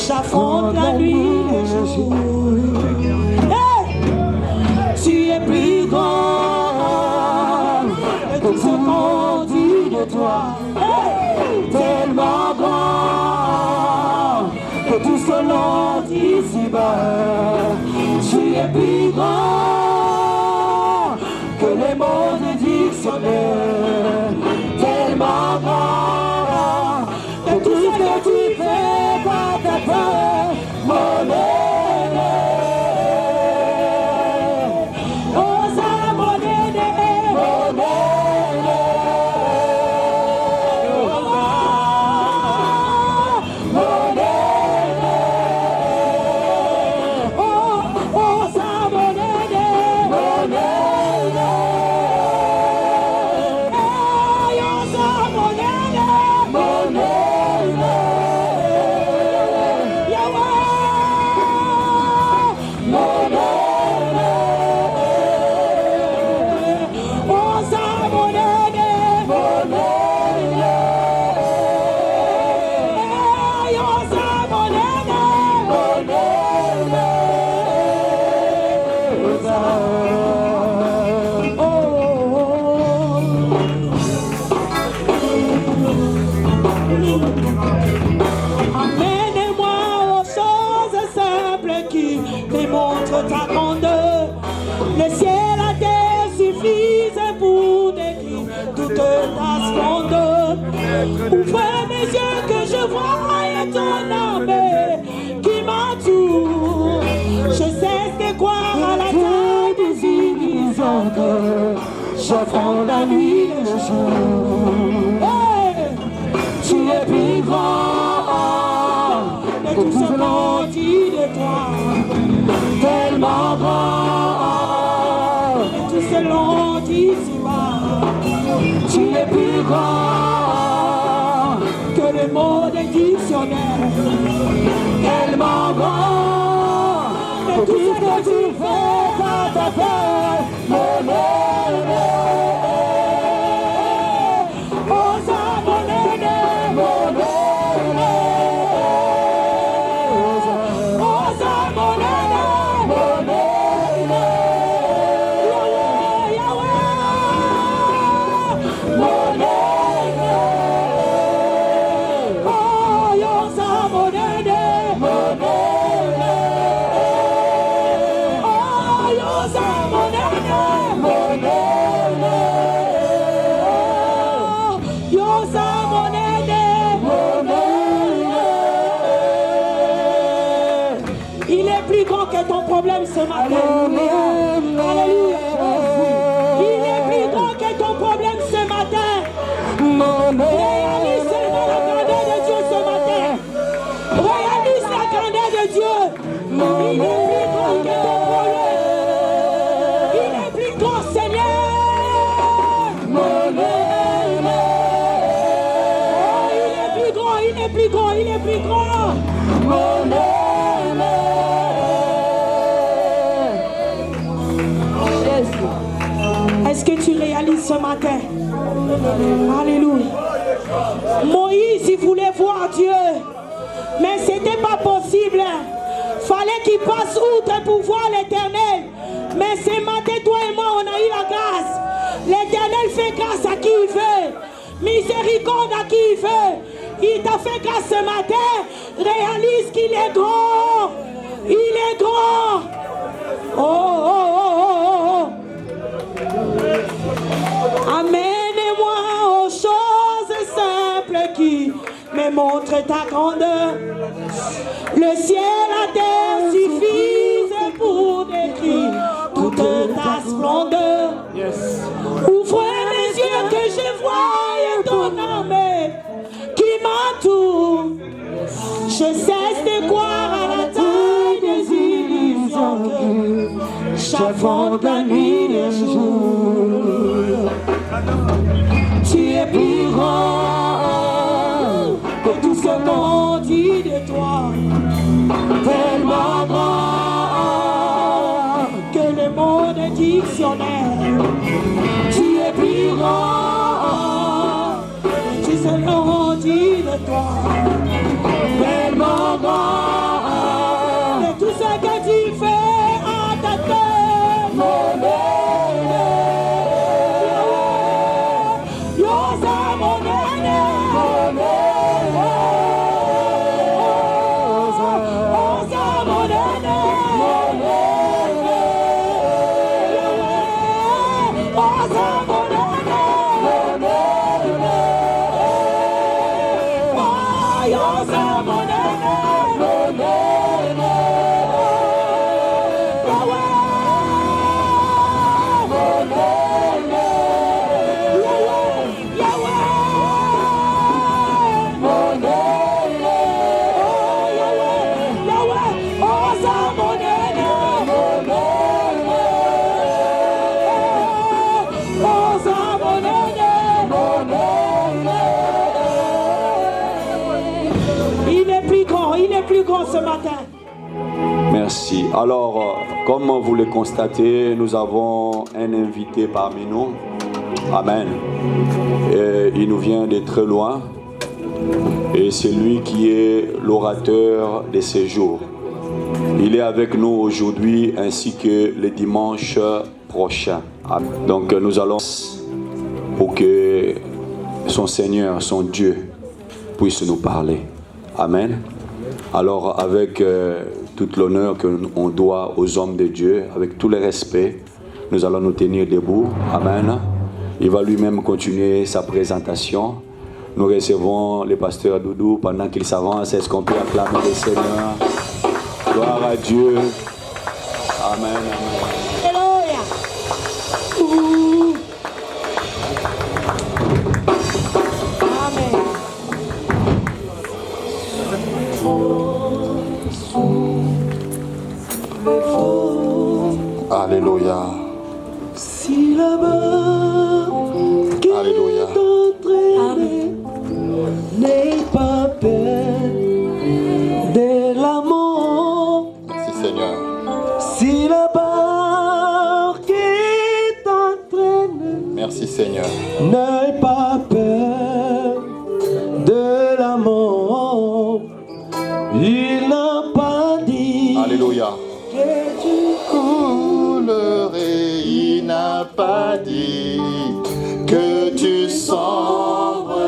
J'affronte la nuit, le jour. Hey! Tu es plus grand que tout ce qu'on dit de toi. Hey! Tellement grand que tout ce l'on dit ici-bas. Tu es plus grand que les mots du dictionnaire. Tellement grand que tout ce que tu fais par ta peur, mon aîné. Oh, ça, mon aîné, mon aîné. Mon aîné. Oh, ça, mon aîné, mon aîné. Hey, oh, ça, mon aîné, mon aîné. Amène-moi aux choses simples qui démontrent ta grandeur. Le ciel, la terre suffisent pour décrire toute ta splendeur. Ouvre mes yeux que je voie ton armée qui m'entoure. Je cesse de croire à la taille des illusions. J'affronte la nuit et le jour. Hey! Tu es plus grand de tout ce qu'on dit de toi. Tellement grand de tout ce l'on dit ici-bas. Tu es plus grand que les mots des dictionnaires. Tellement grand de tout ce que tu fais par ta peur, mon aîné. Oh, ça, mon aîné, mon aîné. Oh, ça, mon aîné, mon aîné. Yahweh, Yahweh, mon aîné. Oh, yo, ça, mon aîné, mon aîné. Oh, yo, ça, mon aîné, mon aîné. Yo, ça, mon aîné, mon aîné. Il est plus grand que ton problème ce matin. Alléluia. Alléluia. Il est plus grand que ton problème ce matin. Réalise seulement la grandeur de Dieu ce matin. Réalise la grandeur de Dieu. Il est plus grand que ton problème. Il est plus grand, Seigneur. Mon aîné. Oh, il est plus grand, il est plus grand, il est plus grand. Mon aîné. Est-ce que tu réalises ce matin? Alléluia. Moïse, il voulait voir Dieu, mais ce n'était pas possible. Fallait qu'il passe outre pour voir l'Éternel. Mais ce matin, toi et moi, on a eu la grâce. L'Éternel fait grâce à qui il veut. Miséricorde à qui il veut. Il t'a fait grâce ce matin. Réalise qu'il est grand. Il est grand. Oh, oh, oh, oh, oh. Amène-moi aux choses simples qui me montrent ta grandeur. Le ciel, la terre suffisent pour décrire toute ta splendeur. Ouvre mes yeux que je voie ton armée qui m'entoure. Je cesse de croire à la taille des illusions. J'affronte la nuit et le jour. Tu es plus grand que tout ce qu'on dit de toi. Tellement grand que le monde est dictionnaire. Tu es plus grand, tu sais l'on dit de toi. Tellement grand Ce matin. Merci. Alors, comme vous le constatez, nous avons un invité parmi nous. Amen. Et il nous vient de très loin. Et c'est lui qui est l'orateur de ces jours. Il est avec nous aujourd'hui ainsi que le dimanche prochain. Donc nous allons pour que son Seigneur, son Dieu, puisse nous parler. Amen. Alors avec tout l'honneur qu'on doit aux hommes de Dieu, avec tout le respect, nous allons nous tenir debout. Amen. Il va lui-même continuer sa présentation. Nous recevons le pasteur Doudou pendant qu'il s'avance. Est-ce qu'on peut acclamer le Seigneur? Gloire à Dieu. Amen. Alléluia. Alléluia. Si là-bas qui Alléluia. est entraîné, n'aie pas peur de l'amour. Merci Seigneur. Si là-bas qui est entraîné, Merci Seigneur. n'aie pas peur de l'amour. Il n'a pas dit Alléluia. que tu Coulerai, il n'a pas dit que tu sombrerais,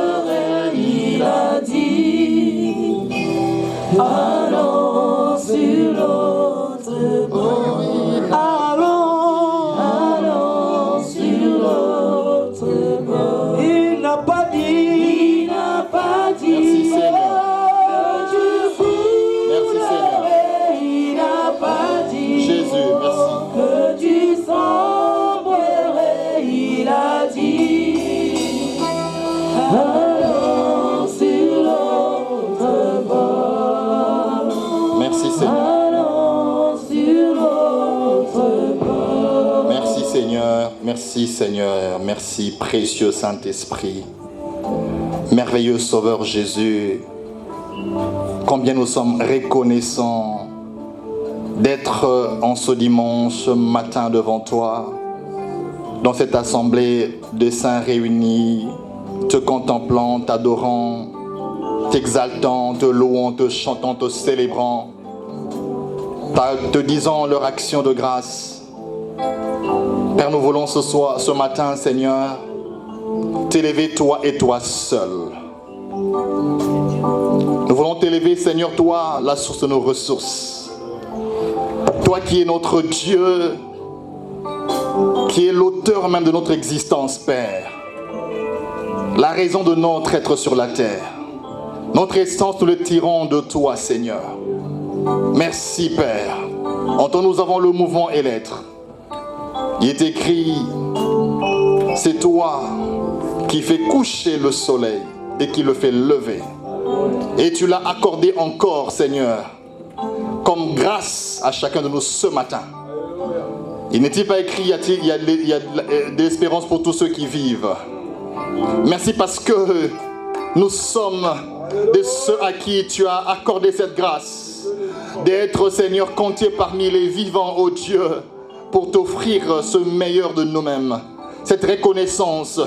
il a dit. allons sur l'autre bord. Allons sur l'autre bord. Il n'a pas dit. Merci Seigneur. Merci Seigneur. Il n'a pas dit. Jésus, merci. Que tu sombrerais, il a dit. Allons sur l'autre bord. Merci Seigneur. Allons sur l'autre bord. Merci Seigneur. Merci Seigneur. Merci précieux Saint-Esprit. Merveilleux Sauveur Jésus. Combien nous sommes reconnaissants d'être en ce dimanche matin devant toi, dans cette assemblée de saints réunis, te contemplant, t'adorant, t'exaltant, te louant, te chantant, te célébrant, te disant leur action de grâce. Père, nous voulons ce matin, Seigneur, t'élever toi et toi seul. Nous voulons t'élever, Seigneur, toi, la source de nos ressources. Toi qui es notre Dieu, qui est l'auteur même de notre existence, Père. La raison de notre être sur la terre. Notre essence, nous le tirons de toi, Seigneur. Merci, Père. En toi, nous avons le mouvement et l'être. Il est écrit, c'est toi qui fais coucher le soleil et qui le fait lever. Et tu l'as accordé encore, Seigneur, comme grâce à chacun de nous ce matin. Il n'est-il pas écrit, il y a de l'espérance pour tous ceux qui vivent. Merci parce que nous sommes de ceux à qui tu as accordé cette grâce d'être, Seigneur, comptés parmi les vivants, ô Dieu, pour t'offrir ce meilleur de nous-mêmes. Cette reconnaissance,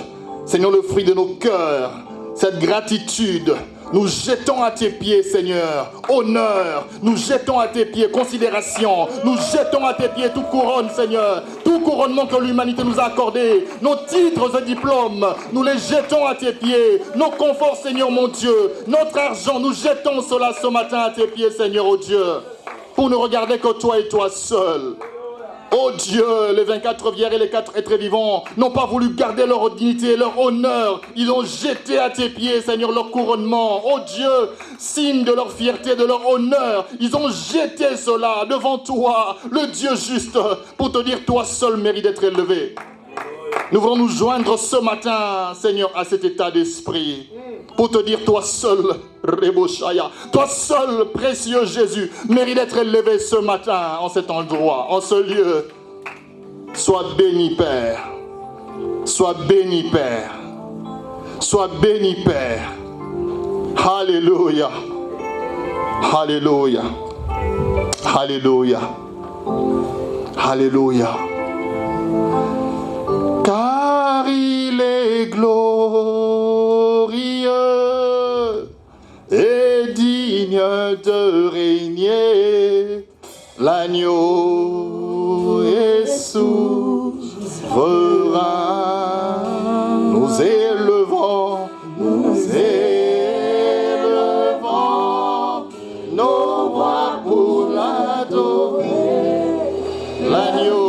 Seigneur, le fruit de nos cœurs, cette gratitude. Nous jetons à tes pieds, Seigneur, honneur. Nous jetons à tes pieds considération. Nous jetons à tes pieds toute couronne, Seigneur. Tout tout couronnement que l'humanité nous a accordé, nos titres et diplômes, nous les jetons à tes pieds. Nos conforts, Seigneur mon Dieu, notre argent, nous jetons cela ce matin à tes pieds, Seigneur, oh Dieu, pour ne regarder que toi et toi seul. Oh Dieu, les 24 vierges et les 4 êtres vivants n'ont pas voulu garder leur dignité et leur honneur. Ils ont jeté à tes pieds, Seigneur, leur couronnement. Oh Dieu, signe de leur fierté, de leur honneur. Ils ont jeté cela devant toi, le Dieu juste, pour te dire, toi seul mérite d'être élevé. Nous voulons nous joindre ce matin, Seigneur, à cet état d'esprit, pour te dire, toi seul, Reboshaya, toi seul, précieux Jésus, mérite d'être élevé ce matin, en cet endroit, en ce lieu. Sois béni, Père. Sois béni, Père. Sois béni, Père. Alléluia. Alléluia. Alléluia. Alléluia. Car il est glorieux et digne de régner, l'agneau est souverain. Nous élevons nos voix pour l'adorer, l'agneau.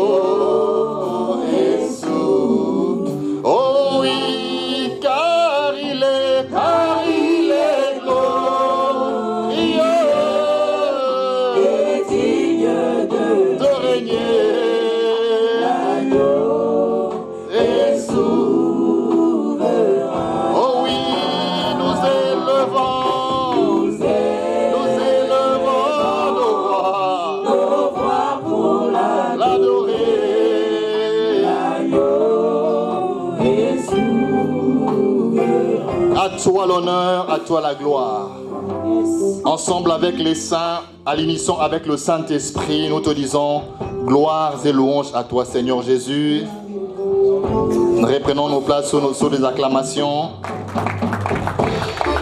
À toi l'honneur, à toi la gloire. Ensemble avec les saints, à l'unisson avec le Saint-Esprit, nous te disons gloires et louanges à toi, Seigneur Jésus. Reprenons nos places sous les acclamations.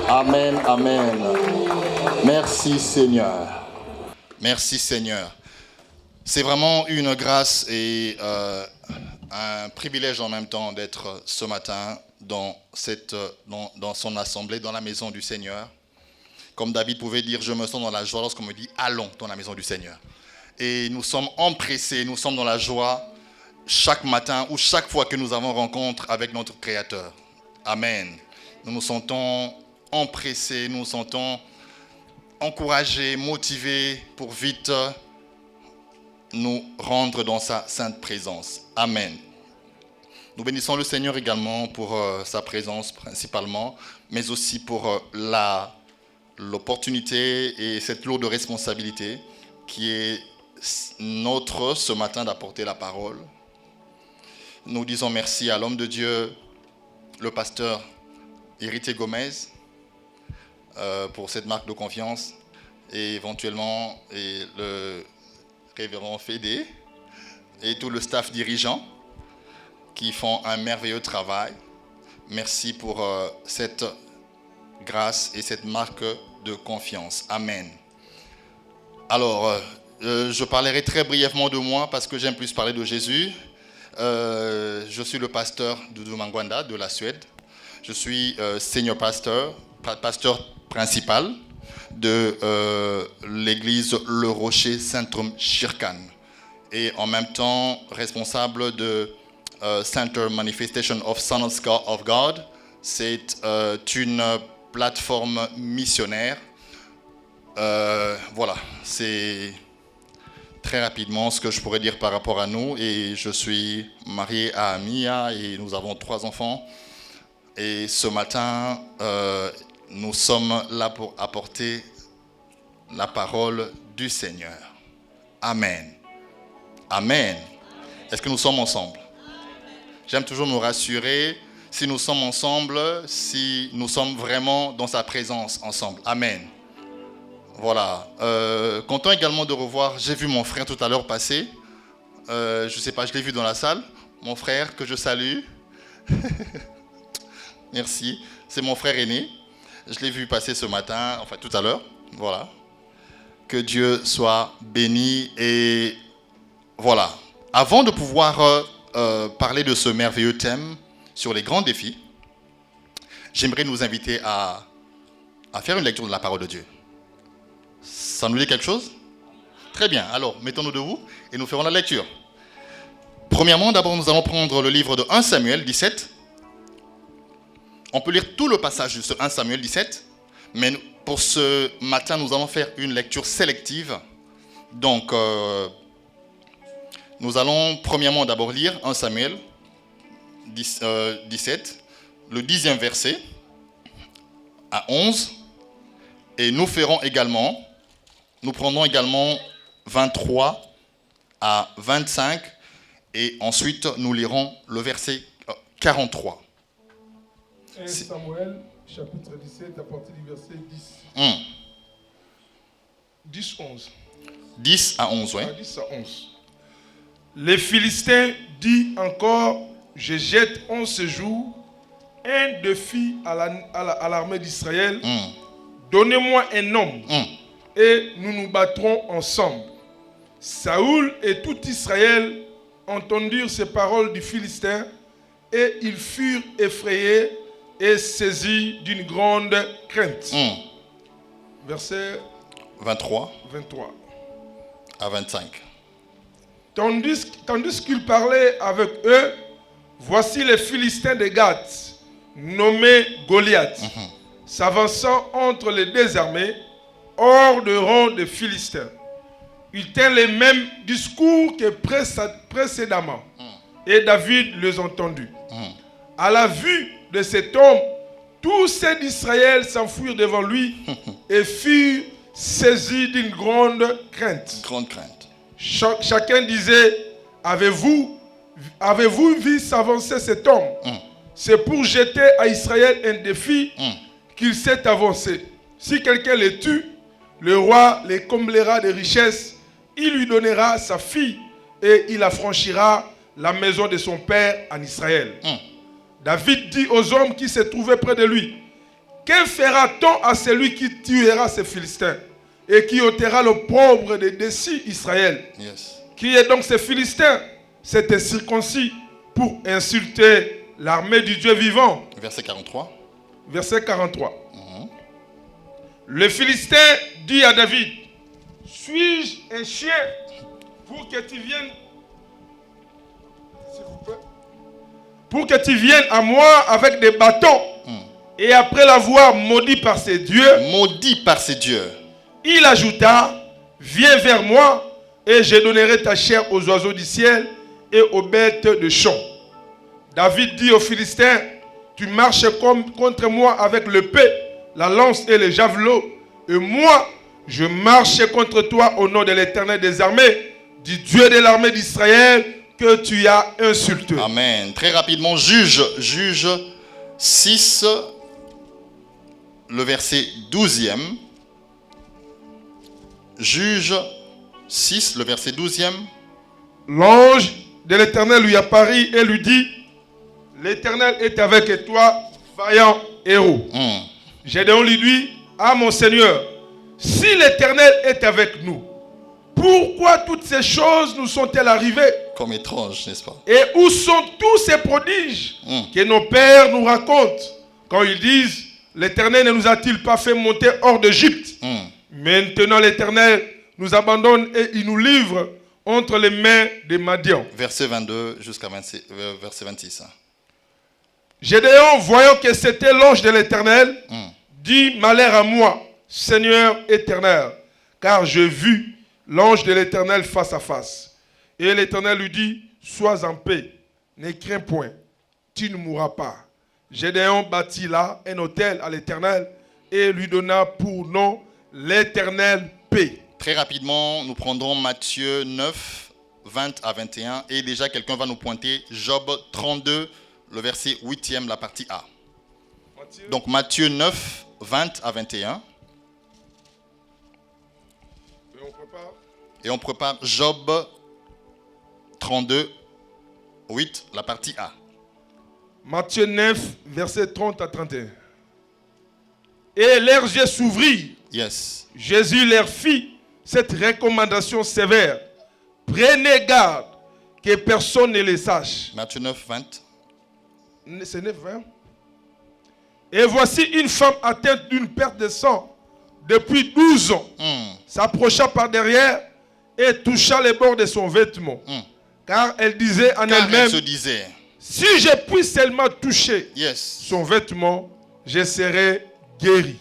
Amen, amen. Merci Seigneur. Merci Seigneur. C'est vraiment une grâce et un privilège en même temps d'être ce matin dans son assemblée, dans la maison du Seigneur. Comme David pouvait dire, je me sens dans la joie lorsqu'on me dit allons dans la maison du Seigneur. Et nous sommes empressés, nous sommes dans la joie chaque matin ou chaque fois que nous avons rencontre avec notre Créateur. Amen. Nous nous sentons empressés, nous nous sentons encouragés, motivés pour vite nous rendre dans sa sainte présence. Amen. Nous bénissons le Seigneur également pour sa présence principalement, mais aussi pour l'opportunité et cette lourde responsabilité qui est notre ce matin d'apporter la parole. Nous disons merci à l'homme de Dieu, le pasteur Héritier Gomez, pour cette marque de confiance, et éventuellement le révérend Fédé et tout le staff dirigeant qui font un merveilleux travail. Merci pour cette grâce et cette marque de confiance. Amen. Alors, je parlerai très brièvement de moi parce que j'aime plus parler de Jésus. Je suis le pasteur Doudou Mangwanda de la Suède. Je suis senior pasteur principal de l'église Le Rocher Centrum Shirkan et en même temps responsable de Center Manifestation of Son of God. C'est une plateforme missionnaire. Voilà, c'est très rapidement ce que je pourrais dire par rapport à nous. Et je suis marié à Mia et nous avons 3 enfants. Et ce matin, nous sommes là pour apporter la parole du Seigneur. Amen. Amen. Est-ce que nous sommes ensemble? J'aime toujours me rassurer si nous sommes ensemble, si nous sommes vraiment dans sa présence ensemble. Amen. Voilà. Content également de revoir, j'ai vu mon frère tout à l'heure passer. Je ne sais pas, je l'ai vu dans la salle. Mon frère que je salue. Merci. C'est mon frère aîné. Je l'ai vu passer ce matin, enfin tout à l'heure. Voilà. Que Dieu soit béni et voilà. Avant de pouvoir parler de ce merveilleux thème sur les grands défis, j'aimerais nous inviter à faire une lecture de la parole de Dieu. Ça nous dit quelque chose? Très bien, alors mettons-nous debout et nous ferons la lecture. Premièrement, d'abord nous allons prendre le livre de 1 Samuel 17. On peut lire tout le passage de ce 1 Samuel 17, mais pour ce matin, nous allons faire une lecture sélective. Donc, nous allons premièrement d'abord lire 1 Samuel 17, le 10e verset à 11, et nous prendrons également 23 à 25, et ensuite nous lirons le verset 43. 1 Samuel, chapitre 17, à partir du verset 10. 10 à 11, oui. 10 à 11. Les Philistins disent encore, je jette en ce jour un défi à l'armée d'Israël. Donnez-moi un homme et nous nous battrons ensemble. Saoul et tout Israël entendirent ces paroles du Philistin et ils furent effrayés et saisis d'une grande crainte. Verset 23 à 25. Tandis qu'il parlait avec eux, voici les Philistins de Gath, nommés Goliath, s'avançant entre les deux armées, hors de rang des Philistins. Il tint les mêmes discours que précédemment, et David les entendit. À la vue de cet homme, tous ceux d'Israël s'enfuirent devant lui et furent saisis d'une grande crainte. Chacun disait, avez-vous vu s'avancer cet homme? C'est pour jeter à Israël un défi qu'il s'est avancé. Si quelqu'un les tue, le roi les comblera de richesses, il lui donnera sa fille et il affranchira la maison de son père en Israël. David dit aux hommes qui se trouvaient près de lui, que fera-t-on à celui qui tuera ces Philistins et qui ôtera l'opprobre de dessus Israël? Qui est donc ces Philistins? C'était circoncis pour insulter l'armée du Dieu vivant. Verset 43. Le Philistin dit à David, suis-je un chien pour que tu viennes, s'il vous plaît, pour que tu viennes à moi avec des bâtons? Et après l'avoir maudit par ses dieux, il ajouta, viens vers moi et je donnerai ta chair aux oiseaux du ciel et aux bêtes de champ. David dit aux Philistins, tu marches contre moi avec l'épée, la lance et le javelot, et moi, je marche contre toi au nom de l'Éternel des armées, du Dieu de l'armée d'Israël, que tu as insulté. Amen. Très rapidement, Juge 6, le verset 12e. Juge 6, le verset 12e. L'ange de l'Éternel lui apparut et lui dit, l'Éternel est avec toi, vaillant héros. Gédéon lui dit, ah mon Seigneur, si l'Éternel est avec nous, pourquoi toutes ces choses nous sont-elles arrivées? Comme étrange, n'est-ce pas? Et où sont tous ces prodiges que nos pères nous racontent quand ils disent, l'Éternel ne nous a-t-il pas fait monter hors d'Égypte? Maintenant l'Éternel nous abandonne et il nous livre entre les mains des Madians. Verset 22 jusqu'à verset 26. Gédéon, voyant que c'était l'ange de l'Éternel, dit, malheur à moi, Seigneur éternel, car j'ai vu l'ange de l'Éternel face à face. Et l'Éternel lui dit, sois en paix, ne crains point, tu ne mourras pas. Gédéon bâtit là un autel à l'Éternel et lui donna pour nom l'Éternel paix. Très rapidement, nous prendrons Matthieu 9, 20 à 21. Et déjà, quelqu'un va nous pointer Job 32, le verset 8e, la partie A. Donc Matthieu 9, 20 à 21. Et on prépare Job 32, 8, la partie A. Matthieu 9, verset 30 à 31. Et leurs yeux s'ouvrirent. Jésus leur fit cette recommandation sévère. Prenez garde que personne ne le sache. Matthieu 9, 20. C'est 9, 20. Et voici une femme atteinte d'une perte de sang depuis 12 ans. S'approcha par derrière et toucha les bords de son vêtement. Car elle disait en Car elle-même, elle se disait, si je puis seulement toucher yes. son vêtement, je serai guéri.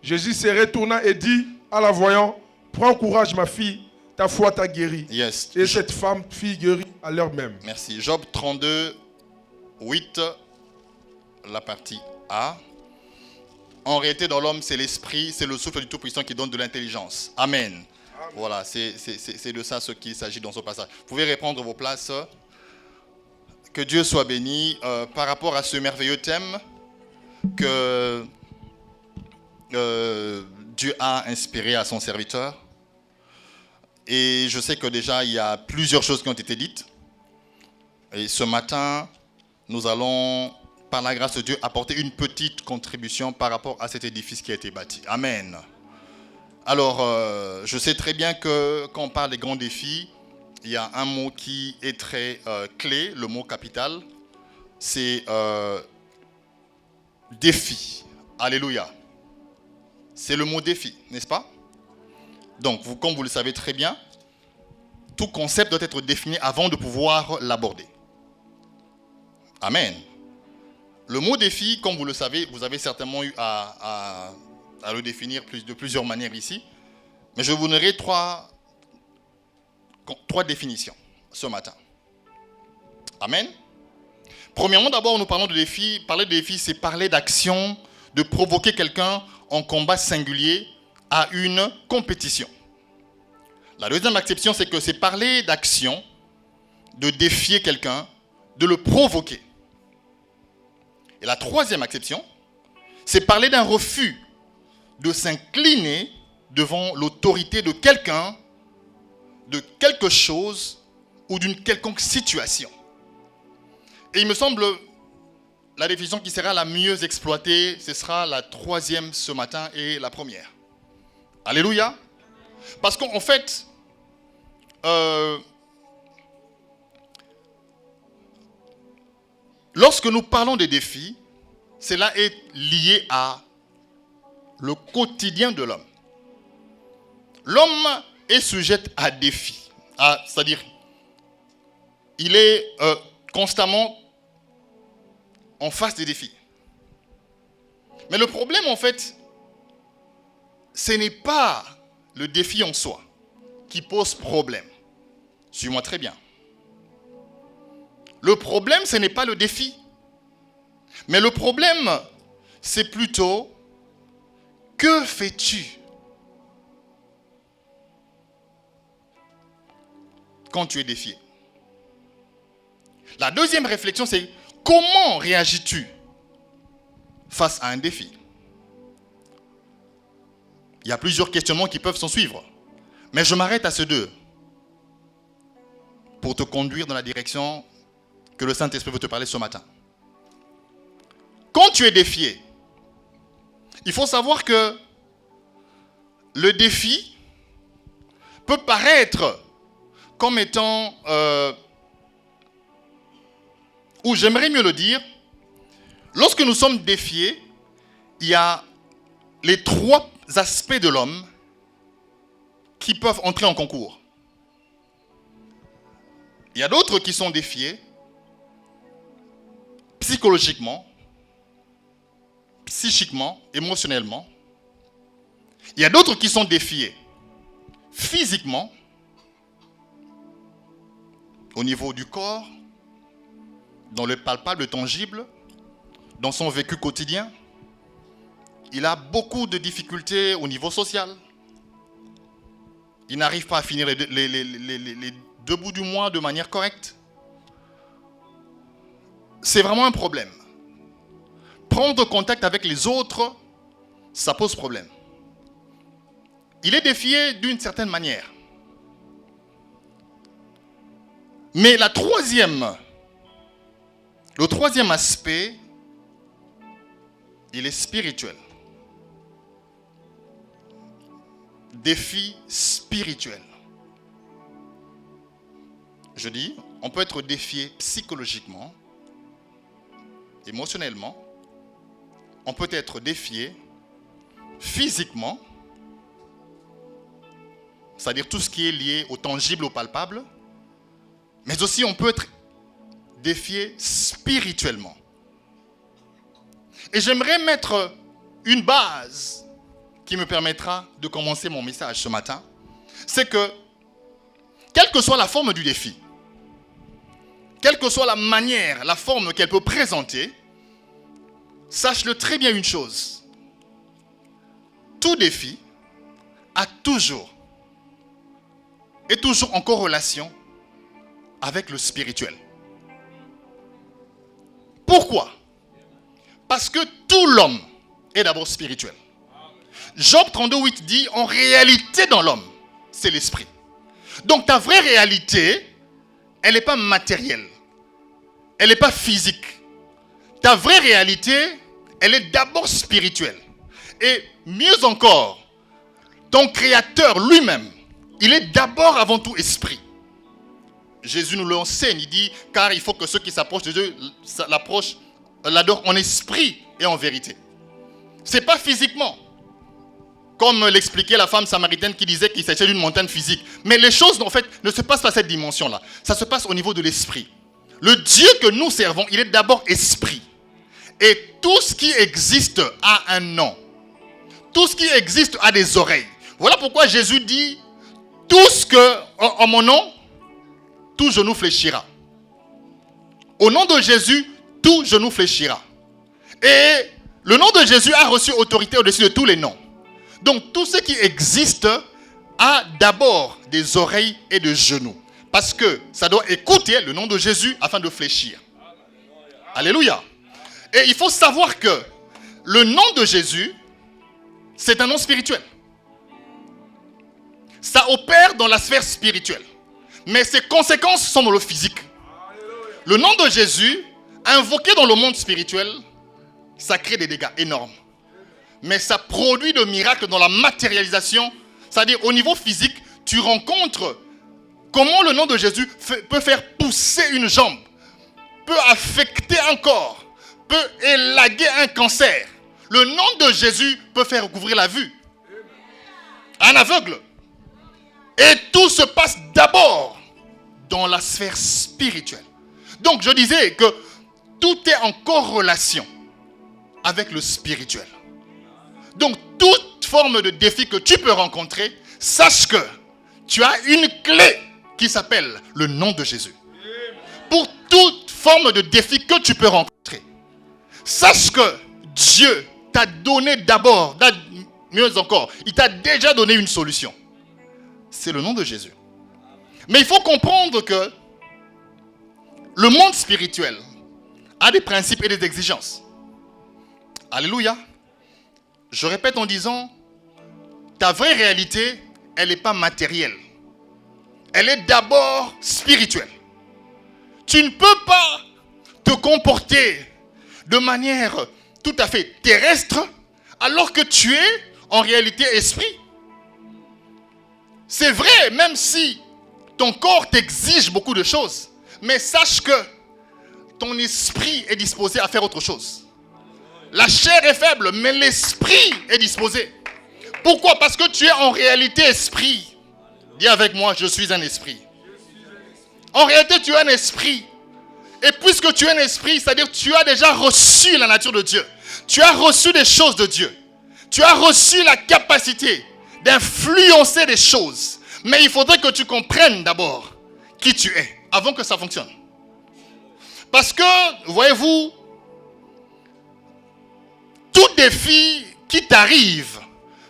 Jésus se retourna et dit à la voyant, prends courage ma fille, ta foi t'a guéri. Yes. Et cette femme fut guérie à l'heure même. Merci. Job 32, 8, la partie A. En réalité, dans l'homme, c'est l'esprit, c'est le souffle du Tout-Puissant qui donne de l'intelligence. Amen. Voilà, c'est de ça ce qu'il s'agit dans ce passage. Vous pouvez reprendre vos places. Que Dieu soit béni par rapport à ce merveilleux thème que Dieu a inspiré à son serviteur. Et je sais que déjà, il y a plusieurs choses qui ont été dites. Et ce matin, nous allons, par la grâce de Dieu, apporter une petite contribution par rapport à cet édifice qui a été bâti. Amen. Alors, je sais très bien que quand on parle des grands défis, il y a un mot qui est très clé, le mot capital, c'est défi. Alléluia. C'est le mot défi, n'est-ce pas? Donc, comme vous le savez très bien, tout concept doit être défini avant de pouvoir l'aborder. Amen. Le mot défi, comme vous le savez, vous avez certainement eu à le définir de plusieurs manières ici. Mais je vous donnerai trois définitions ce matin. Amen. Premièrement, d'abord, nous parlons de défi. Parler de défi, c'est parler d'action, de provoquer quelqu'un en combat singulier à une compétition. La deuxième acception, c'est que c'est parler d'action, de défier quelqu'un, de le provoquer. Et la troisième acception, c'est parler d'un refus de s'incliner devant l'autorité de quelqu'un, de quelque chose ou d'une quelconque situation. Et il me semble, la définition qui sera la mieux exploitée, ce sera la troisième ce matin et la première. Alléluia. Parce qu'en fait, lorsque nous parlons des défis, cela est lié à le quotidien de l'homme. L'homme est sujet à défis. C'est-à-dire, il est constamment en face des défis. Mais le problème, en fait, ce n'est pas le défi en soi qui pose problème. Suis-moi très bien. Le problème, ce n'est pas le défi. Mais le problème, c'est plutôt, que fais-tu quand tu es défié? La deuxième réflexion, c'est comment réagis-tu face à un défi? Il y a plusieurs questionnements qui peuvent s'en suivre. Mais je m'arrête à ces deux pour te conduire dans la direction que le Saint-Esprit veut te parler ce matin. Quand tu es défié, il faut savoir que le défi peut paraître comme étant, ou j'aimerais mieux le dire, lorsque nous sommes défiés, il y a les trois aspects de l'homme qui peuvent entrer en concours. Il y a d'autres qui sont défiés psychologiquement, psychiquement, émotionnellement. Il y a d'autres qui sont défiés physiquement, au niveau du corps, dans le palpable, le tangible, dans son vécu quotidien. Il a beaucoup de difficultés au niveau social. Il n'arrive pas à finir les deux bouts du mois de manière correcte. C'est vraiment un problème. Prendre contact avec les autres, ça pose problème. Il est défié d'une certaine manière. Mais le troisième aspect, il est spirituel. Défi spirituel. je dis, on peut être défié psychologiquement, émotionnellement, on peut être défié physiquement, c'est-à-dire tout ce qui est lié au tangible, au palpable, mais aussi on peut être défié spirituellement. Et j'aimerais mettre une base qui me permettra de commencer mon message ce matin. C'est que, quelle que soit la forme du défi, quelle que soit la manière, la forme qu'elle peut présenter, sache-le très bien une chose. Tout défi est toujours en corrélation avec le spirituel. Pourquoi? Parce que tout l'homme est d'abord spirituel. Job 32:8 dit, en réalité dans l'homme, c'est l'esprit. Donc ta vraie réalité, elle n'est pas matérielle. Elle n'est pas physique. Ta vraie réalité, elle est d'abord spirituelle. Et mieux encore, ton créateur lui-même, il est d'abord avant tout esprit. Jésus nous l'enseigne, il dit, car il faut que ceux qui s'approchent de Dieu l'adorent en esprit et en vérité. Ce n'est pas physiquement. Comme l'expliquait la femme samaritaine qui disait qu'il s'agissait d'une montagne physique. Mais les choses, en fait, ne se passent pas à cette dimension-là. Ça se passe au niveau de l'esprit. Le Dieu que nous servons, il est d'abord esprit. Et tout ce qui existe a un nom. Tout ce qui existe a des oreilles. Voilà pourquoi Jésus dit, tout ce que, en mon nom, tout genou fléchira. Au nom de Jésus, tout genou fléchira. Et le nom de Jésus a reçu autorité au-dessus de tous les noms. Donc tout ce qui existe a d'abord des oreilles et des genoux. Parce que ça doit écouter le nom de Jésus afin de fléchir. Alléluia. Et il faut savoir que le nom de Jésus, c'est un nom spirituel. Ça opère dans la sphère spirituelle. Mais ses conséquences sont dans le physique. Le nom de Jésus, invoqué dans le monde spirituel, ça crée des dégâts énormes. Mais ça produit de miracles dans la matérialisation. C'est-à-dire au niveau physique, tu rencontres comment le nom de Jésus peut faire pousser une jambe, peut affecter un corps, peut élaguer un cancer. Le nom de Jésus peut faire recouvrir la vue. Un aveugle. Et tout se passe d'abord dans la sphère spirituelle. Donc je disais que tout est en corrélation avec le spirituel. Donc toute forme de défi que tu peux rencontrer, sache que tu as une clé qui s'appelle le nom de Jésus. Pour toute forme de défi que tu peux rencontrer, sache que Dieu t'a donné d'abord, mieux encore, il t'a déjà donné une solution. C'est le nom de Jésus. Mais il faut comprendre que le monde spirituel a des principes et des exigences. Alléluia. Je répète en disant, ta vraie réalité, elle n'est pas matérielle. Elle est d'abord spirituelle. Tu ne peux pas te comporter de manière tout à fait terrestre alors que tu es en réalité esprit. C'est vrai, même si ton corps t'exige beaucoup de choses, mais sache que ton esprit est disposé à faire autre chose. La chair est faible, mais l'esprit est disposé. Pourquoi? Parce que tu es en réalité esprit. Dis avec moi, je suis un esprit. En réalité, tu es un esprit. Et puisque tu es un esprit, c'est-à-dire que tu as déjà reçu la nature de Dieu. Tu as reçu des choses de Dieu. Tu as reçu la capacité d'influencer des choses. Mais il faudrait que tu comprennes d'abord qui tu es avant que ça fonctionne. Parce que, voyez-vous, tout défi qui t'arrive,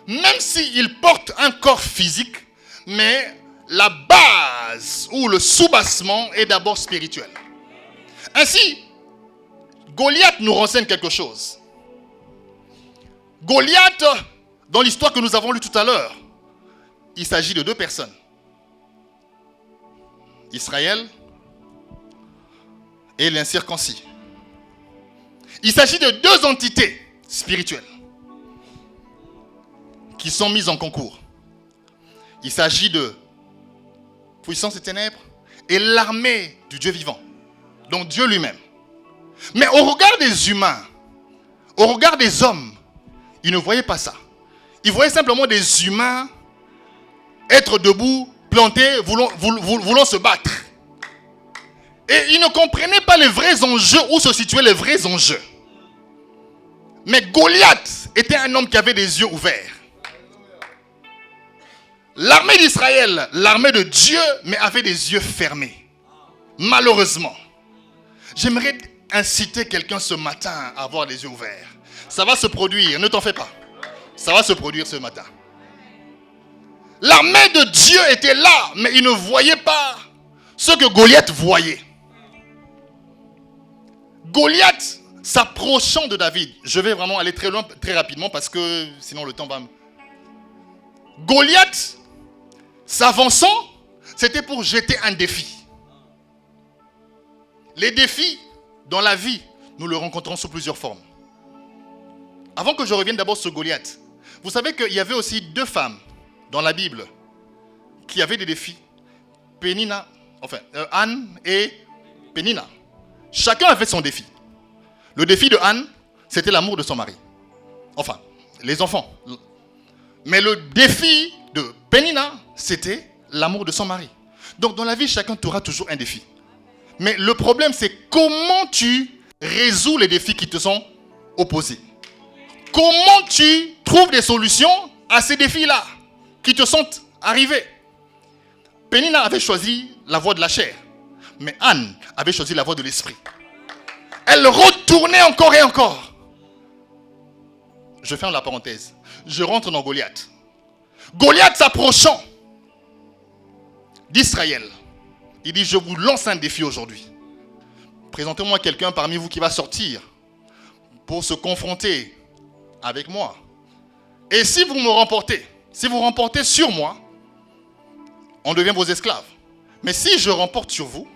même s'il porte un corps physique, mais la base ou le soubassement est d'abord spirituel. Ainsi, Goliath nous renseigne quelque chose. Goliath, dans l'histoire que nous avons lue tout à l'heure, il s'agit de deux personnes. Israël et l'incirconcis. Il s'agit de deux entités spirituelles qui sont mises en concours. Il s'agit de puissance des ténèbres et l'armée du Dieu vivant. Donc Dieu lui-même. Mais au regard des humains, au regard des hommes, ils ne voyaient pas ça. Ils voyaient simplement des humains être debout, plantés, voulant se battre. Et ils ne comprenaient pas les vrais enjeux, où se situaient les vrais enjeux. Mais Goliath était un homme qui avait des yeux ouverts. L'armée d'Israël, l'armée de Dieu, mais avait des yeux fermés. Malheureusement. J'aimerais inciter quelqu'un ce matin à avoir les yeux ouverts. Ça va se produire, ne t'en fais pas. Ça va se produire ce matin. L'armée de Dieu était là, mais il ne voyait pas ce que Goliath voyait. Goliath s'approchant de David. Je vais vraiment aller très loin, très rapidement, parce que sinon le temps va... Goliath s'avançant, c'était pour jeter un défi. Les défis dans la vie, nous le rencontrons sous plusieurs formes. Avant que je revienne d'abord sur Goliath, vous savez qu'il y avait aussi deux femmes dans la Bible qui avaient des défis. Anne et Pénina. Chacun avait son défi. Le défi de Anne, c'était l'amour de son mari. Enfin, les enfants. Mais le défi de Pénina, c'était l'amour de son mari. Donc dans la vie, chacun aura toujours un défi. Mais le problème, c'est comment tu résous les défis qui te sont opposés. Comment tu trouves des solutions à ces défis-là qui te sont arrivés. Pénina avait choisi la voie de la chair, mais Anne avait choisi la voie de l'esprit. Elle retournait encore et encore. Je ferme la parenthèse. Je rentre dans Goliath. Goliath s'approchant d'Israël. Il dit, je vous lance un défi aujourd'hui. Présentez-moi quelqu'un parmi vous qui va sortir pour se confronter avec moi. Et si vous me remportez, si vous remportez sur moi, on devient vos esclaves. Mais si je remporte sur vous,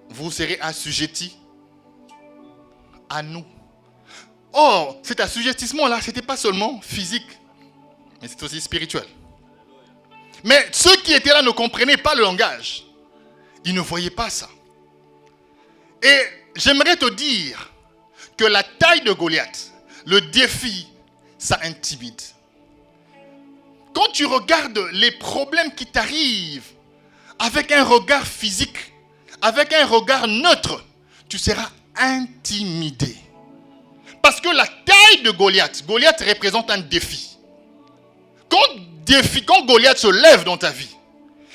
vous serez assujettis à nous. Or, cet assujettissement-là, ce n'était pas seulement physique, mais c'est aussi spirituel. Mais ceux qui étaient là ne comprenaient pas le langage. Ils ne voyaient pas ça. Et j'aimerais te dire que la taille de Goliath, le défi, ça intimide. Quand tu regardes les problèmes qui t'arrivent avec un regard physique, avec un regard neutre, tu seras intimidé. Parce que la taille de Goliath représente un défi. Quand Goliath se lève dans ta vie,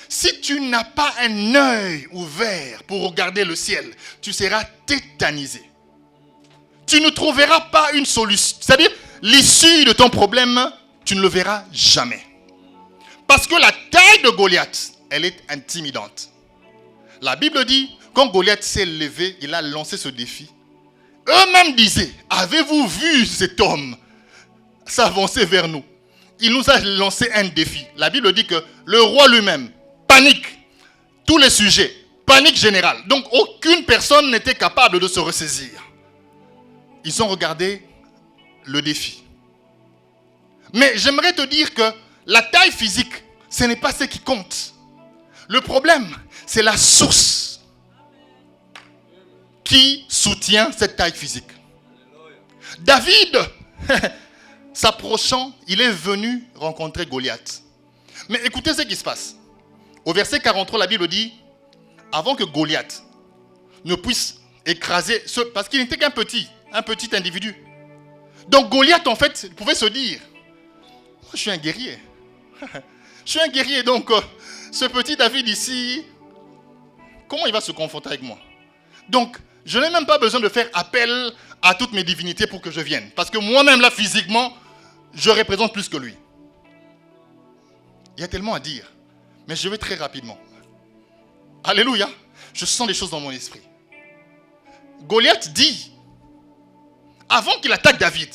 si tu n'as pas un œil ouvert pour regarder le ciel, tu seras tétanisé. Tu ne trouveras pas une solution. C'est-à-dire, l'issue de ton problème, tu ne le verras jamais. Parce que la taille de Goliath, elle est intimidante. La Bible dit, quand Goliath s'est levé, il a lancé ce défi. Eux-mêmes disaient, avez-vous vu cet homme s'avancer vers nous? Il nous a lancé un défi. La Bible dit que le roi lui-même, panique, tous les sujets, panique générale. Donc aucune personne n'était capable de se ressaisir. Ils ont regardé le défi. Mais j'aimerais te dire que la taille physique, ce n'est pas ce qui compte. Le problème, c'est la source qui soutient cette taille physique. David, s'approchant, il est venu rencontrer Goliath. Mais écoutez ce qui se passe. Au verset 43, la Bible dit, avant que Goliath ne puisse écraser, parce qu'il n'était qu'un petit individu. Donc Goliath, en fait, pouvait se dire, je suis un guerrier. Je suis un guerrier, donc ce petit David ici, comment il va se confronter avec moi? Donc, je n'ai même pas besoin de faire appel à toutes mes divinités pour que je vienne. Parce que moi-même, là, physiquement, je représente plus que lui. Il y a tellement à dire. Mais je vais très rapidement. Alléluia. Je sens les choses dans mon esprit. Goliath dit, avant qu'il attaque David,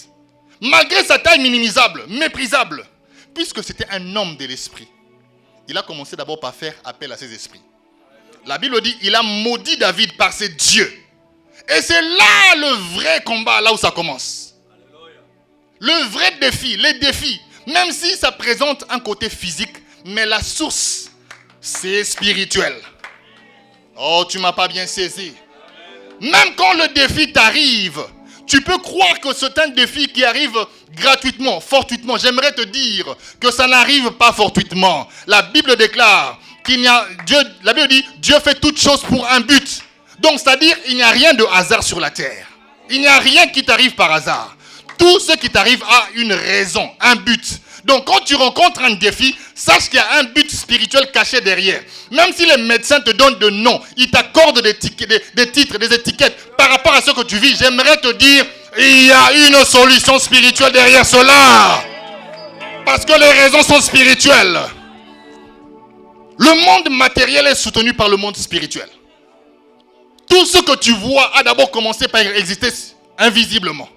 malgré sa taille minimisable, méprisable, puisque c'était un homme de l'esprit, il a commencé d'abord par faire appel à ses esprits. La Bible dit, il a maudit David par ses dieux. Et c'est là le vrai combat, là où ça commence. Le vrai défi, les défis, même si ça présente un côté physique, mais la source, c'est spirituel. Oh, tu ne m'as pas bien saisi. Même quand le défi t'arrive, tu peux croire que c'est un défi qui arrive gratuitement, fortuitement. J'aimerais te dire que ça n'arrive pas fortuitement. La Bible déclare qu'il n'y a la Bible dit Dieu fait toutes choses pour un but. Donc c'est-à-dire il n'y a rien de hasard sur la terre. Il n'y a rien qui t'arrive par hasard. Tout ce qui t'arrive a une raison, un but. Donc quand tu rencontres un défi, sache qu'il y a un but spirituel caché derrière. Même si les médecins te donnent de noms, ils t'accordent des titres, des étiquettes par rapport à ce que tu vis, j'aimerais te dire, il y a une solution spirituelle derrière cela. Parce que les raisons sont spirituelles. Le monde matériel est soutenu par le monde spirituel. Tout ce que tu vois a d'abord commencé par exister invisiblement.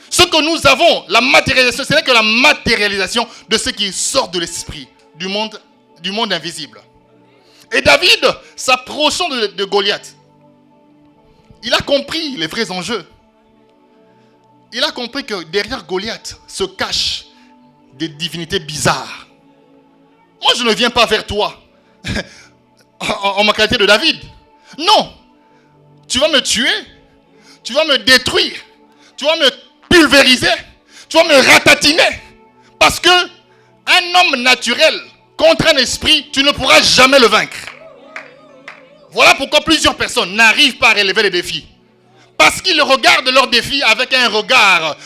Ce que nous avons, la matérialisation, ce n'est que la matérialisation de ce qui sort de l'esprit, du monde invisible. Et David, s'approchant de Goliath, il a compris les vrais enjeux. Il a compris que derrière Goliath se cachent des divinités bizarres. Moi, je ne viens pas vers toi en ma qualité de David. Non, tu vas me tuer, tu vas me détruire, tu vas me pulvériser, tu vas me ratatiner. Parce que un homme naturel contre un esprit, tu ne pourras jamais le vaincre. Voilà pourquoi plusieurs personnes n'arrivent pas à relever les défis. Parce qu'ils regardent leurs défis avec un regard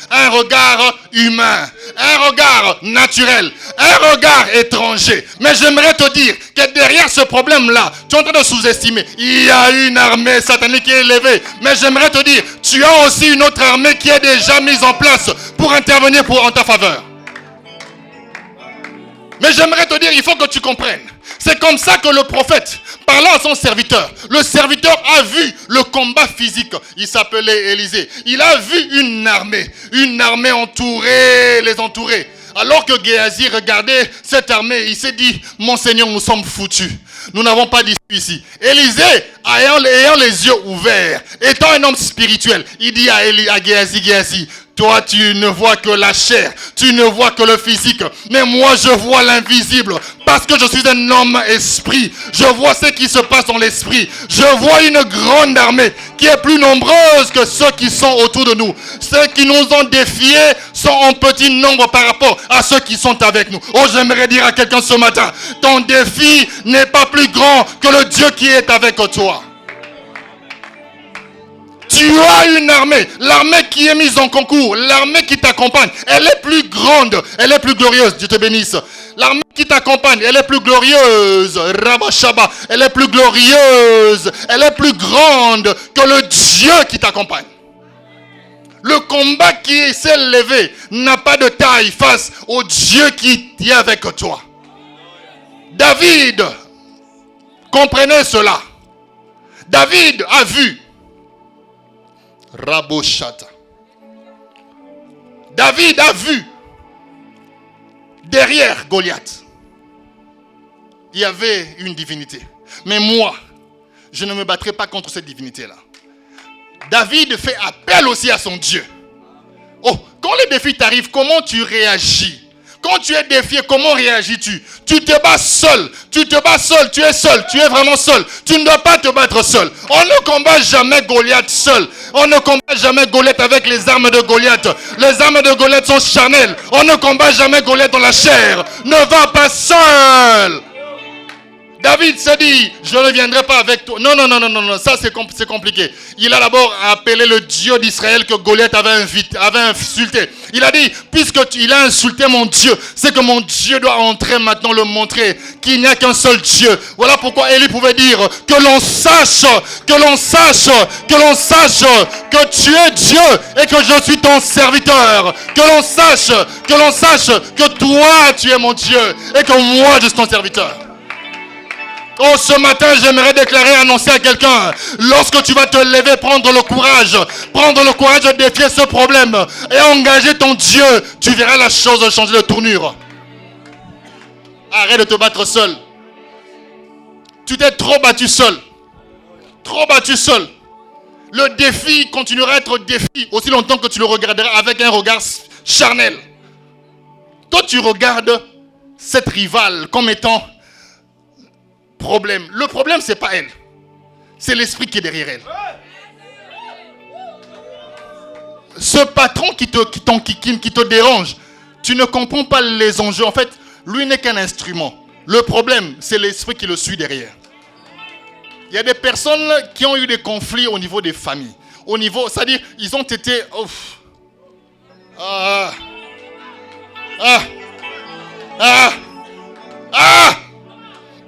humain, un regard naturel, un regard étranger. Mais j'aimerais te dire que derrière ce problème-là, tu es en train de sous-estimer. Il y a une armée satanique qui est élevée. Mais j'aimerais te dire, tu as aussi une autre armée qui est déjà mise en place pour intervenir en ta faveur. Mais j'aimerais te dire, il faut que tu comprennes. C'est comme ça que le prophète, parlant à son serviteur, le serviteur a vu le combat physique. Il s'appelait Élisée. Il a vu une armée entourée, les entourer. Alors que Géasi regardait cette armée, il s'est dit, mon Seigneur, nous sommes foutus. Nous n'avons pas d'issue ici. Élisée, ayant les yeux ouverts, étant un homme spirituel, il dit à Géasi, toi, tu ne vois que la chair, tu ne vois que le physique, mais moi, je vois l'invisible, parce que je suis un homme esprit. Je vois ce qui se passe dans l'esprit. Je vois une grande armée qui est plus nombreuse que ceux qui sont autour de nous. Ceux qui nous ont défiés sont en petit nombre par rapport à ceux qui sont avec nous. Oh, j'aimerais dire à quelqu'un ce matin, ton défi n'est pas plus grand que le Dieu qui est avec toi. Tu as une armée, l'armée qui est mise en concours, l'armée qui t'accompagne, elle est plus grande, elle est plus glorieuse, Dieu te bénisse. L'armée qui t'accompagne, elle est plus glorieuse, Rabba Shabba, elle est plus glorieuse, elle est plus grande que le Dieu qui t'accompagne. Le combat qui s'est levé n'a pas de taille face au Dieu qui est avec toi. David comprenait cela. David a vu Raboshata. David a vu derrière Goliath, il y avait une divinité. Mais moi, je ne me battrai pas contre cette divinité-là. David fait appel aussi à son Dieu. Oh, quand les défis t'arrivent, comment tu réagis? Quand tu es défié, comment réagis-tu? Tu te bats seul. Tu es seul. Tu es vraiment seul. Tu ne dois pas te battre seul. On ne combat jamais Goliath seul. On ne combat jamais Goliath avec les armes de Goliath. Les armes de Goliath sont charnelles. On ne combat jamais Goliath dans la chair. Ne va pas seul. David s'est dit, je ne viendrai pas avec toi. Non, ça c'est compliqué. Il a d'abord appelé le Dieu d'Israël que Goliath avait insulté. Il a dit, puisqu'il a insulté mon Dieu, c'est que mon Dieu doit entrer maintenant, le montrer qu'il n'y a qu'un seul Dieu. Voilà pourquoi Élie pouvait dire, que l'on sache que tu es Dieu et que je suis ton serviteur. Que l'on sache que toi tu es mon Dieu et que moi je suis ton serviteur. Oh, ce matin, j'aimerais déclarer, annoncer à quelqu'un, lorsque tu vas te lever, prendre le courage de défier ce problème et engager ton Dieu, tu verras la chose changer de tournure. Arrête de te battre seul. Tu t'es trop battu seul. Le défi continuera à être défi aussi longtemps que tu le regarderas avec un regard charnel. Toi, tu regardes cette rivale comme étant problème. Le problème, c'est pas elle. c'est l'esprit qui est derrière elle. Ce patron qui te dérange, tu ne comprends pas les enjeux. En fait, lui n'est qu'un instrument. Le problème, c'est l'esprit qui le suit derrière. Il y a des personnes qui ont eu des conflits au niveau des familles. C'est-à-dire, ils ont été...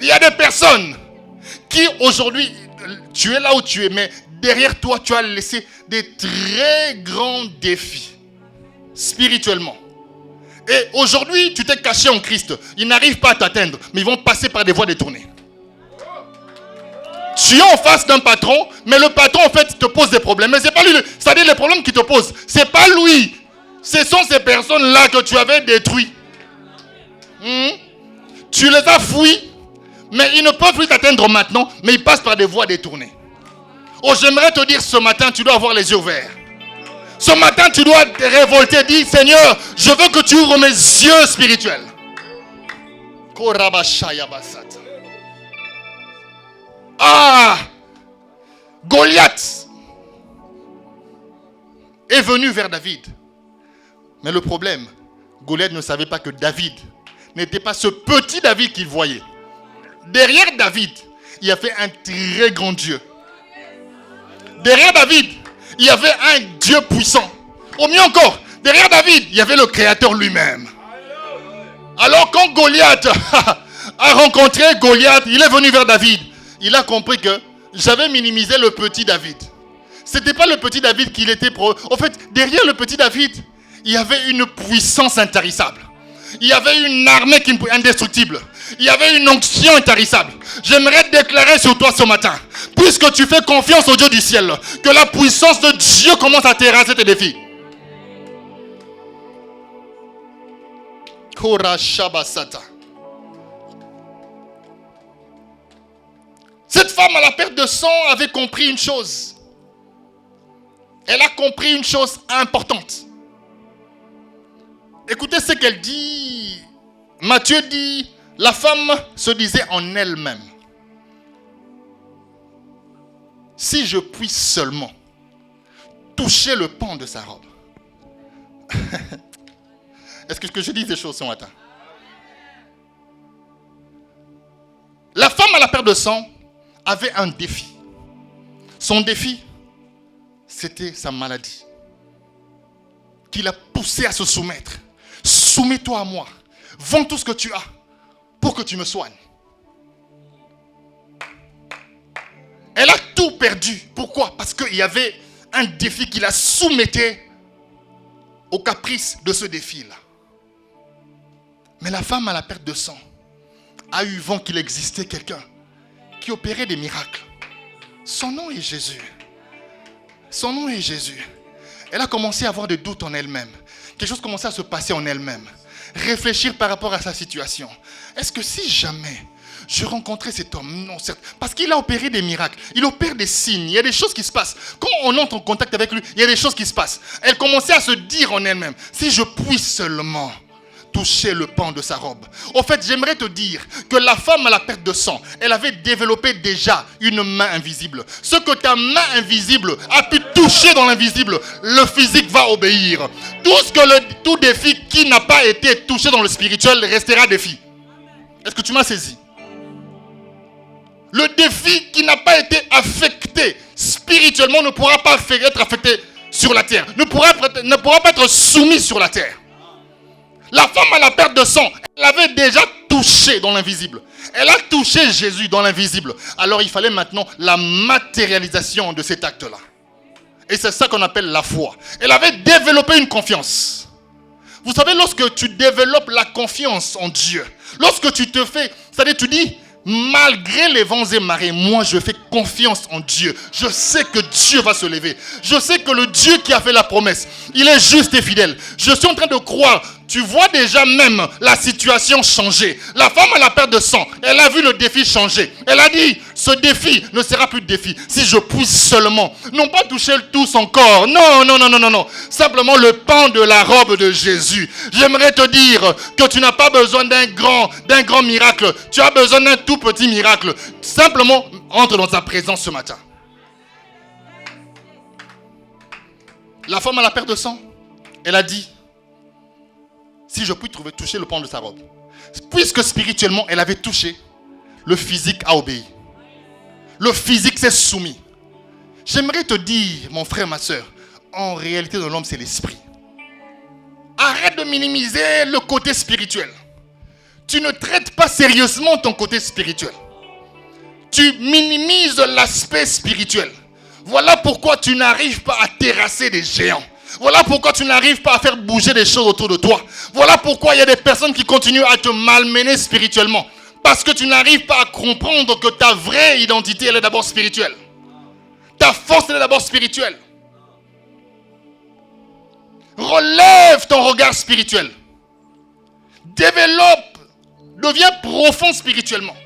Il y a des personnes qui aujourd'hui, tu es là où tu es, mais derrière toi, tu as laissé des très grands défis spirituellement. Et aujourd'hui, tu t'es caché en Christ. Ils n'arrivent pas à t'atteindre, mais ils vont passer par des voies détournées. Tu es en face d'un patron, mais le patron, en fait, te pose des problèmes. Mais ce n'est pas lui. C'est-à-dire, les problèmes qu'il te pose, ce n'est pas lui. Ce sont ces personnes-là que tu avais détruites. Tu les as fouillés, mais ils ne peuvent plus t'atteindre maintenant, mais ils passent par des voies détournées. Oh, j'aimerais te dire ce matin, tu dois avoir les yeux ouverts. Ce matin, tu dois te révolter, dire, Seigneur, je veux que tu ouvres mes yeux spirituels. Goliath est venu vers David. Mais le problème, Goliath ne savait pas que David n'était pas ce petit David qu'il voyait. Derrière David, il y avait un très grand Dieu. Derrière David, il y avait un Dieu puissant. Au mieux encore, derrière David, il y avait le Créateur lui-même. Alors quand Goliath a rencontré Goliath, il est venu vers David. Il a compris que j'avais minimisé le petit David. Ce n'était pas le petit David qu'il était pro. En fait, derrière le petit David, il y avait une puissance intarissable. Il y avait une armée indestructible. Il y avait une onction intarissable. J'aimerais déclarer sur toi ce matin, puisque tu fais confiance au Dieu du ciel, que la puissance de Dieu commence à terrasser tes défis. Cette femme à la perte de sang avait compris une chose. Elle a compris une chose importante. Écoutez ce qu'elle dit. Matthieu dit, la femme se disait en elle-même, si je puis seulement toucher le pan de sa robe. Est-ce que je dis des choses ce matin? La femme à la perte de sang avait un défi. Son défi, c'était sa maladie, qui l'a poussée à se soumettre. Soumets-toi à moi. Vends tout ce que tu as pour que tu me soignes. Elle a tout perdu. Pourquoi? Parce qu'il y avait un défi qui la soumettait au caprice de ce défi-là. Mais la femme à la perte de sang a eu vent qu'il existait quelqu'un qui opérait des miracles. Son nom est Jésus. Son nom est Jésus. Elle a commencé à avoir des doutes en elle-même. Quelque chose commençait à se passer en elle-même. Réfléchir par rapport à sa situation. Est-ce que si jamais je rencontrais cet homme? Non, certes. Parce qu'il a opéré des miracles. Il opère des signes. Il y a des choses qui se passent. Quand on entre en contact avec lui, il y a des choses qui se passent. Elle commençait à se dire en elle-même, si je puis seulement toucher le pan de sa robe. En fait, j'aimerais te dire que la femme à la perte de sang, elle avait développé déjà une main invisible. Ce que ta main invisible a pu toucher dans l'invisible, le physique va obéir. Tout défi qui n'a pas été touché dans le spirituel restera défi. Est-ce que tu m'as saisi? Le défi qui n'a pas été affecté spirituellement ne pourra pas être affecté sur la terre, ne pourra pas être soumis sur la terre. La femme à la perte de sang, elle avait déjà touché dans l'invisible. Elle a touché Jésus dans l'invisible. Alors il fallait maintenant la matérialisation de cet acte-là. Et c'est ça qu'on appelle la foi. Elle avait développé une confiance. Vous savez, lorsque tu développes la confiance en Dieu, lorsque tu te fais, c'est-à-dire tu dis, malgré les vents et marées, moi je fais confiance en Dieu. Je sais que Dieu va se lever. Je sais que le Dieu qui a fait la promesse, il est juste et fidèle. Je suis en train de croire. Tu vois déjà même la situation changer. La femme à la perte de sang, elle a vu le défi changer. Elle a dit, ce défi ne sera plus de défi. Si je puisse seulement, non pas toucher tout son corps. Non. Simplement le pan de la robe de Jésus. J'aimerais te dire que tu n'as pas besoin d'un grand miracle. Tu as besoin d'un tout petit miracle. Simplement entre dans sa présence ce matin. La femme à la perte de sang, elle a dit, si je puis toucher le pan de sa robe. Puisque spirituellement, elle avait touché, le physique a obéi. Le physique s'est soumis. J'aimerais te dire, mon frère, ma soeur, en réalité de l'homme, c'est l'esprit. Arrête de minimiser le côté spirituel. Tu ne traites pas sérieusement ton côté spirituel. Tu minimises l'aspect spirituel. Voilà pourquoi tu n'arrives pas à terrasser des géants. Voilà pourquoi tu n'arrives pas à faire bouger des choses autour de toi. Voilà pourquoi il y a des personnes qui continuent à te malmener spirituellement. Parce que tu n'arrives pas à comprendre que ta vraie identité, elle est d'abord spirituelle. Ta force, elle est d'abord spirituelle. Relève ton regard spirituel. Développe, deviens profond spirituellement.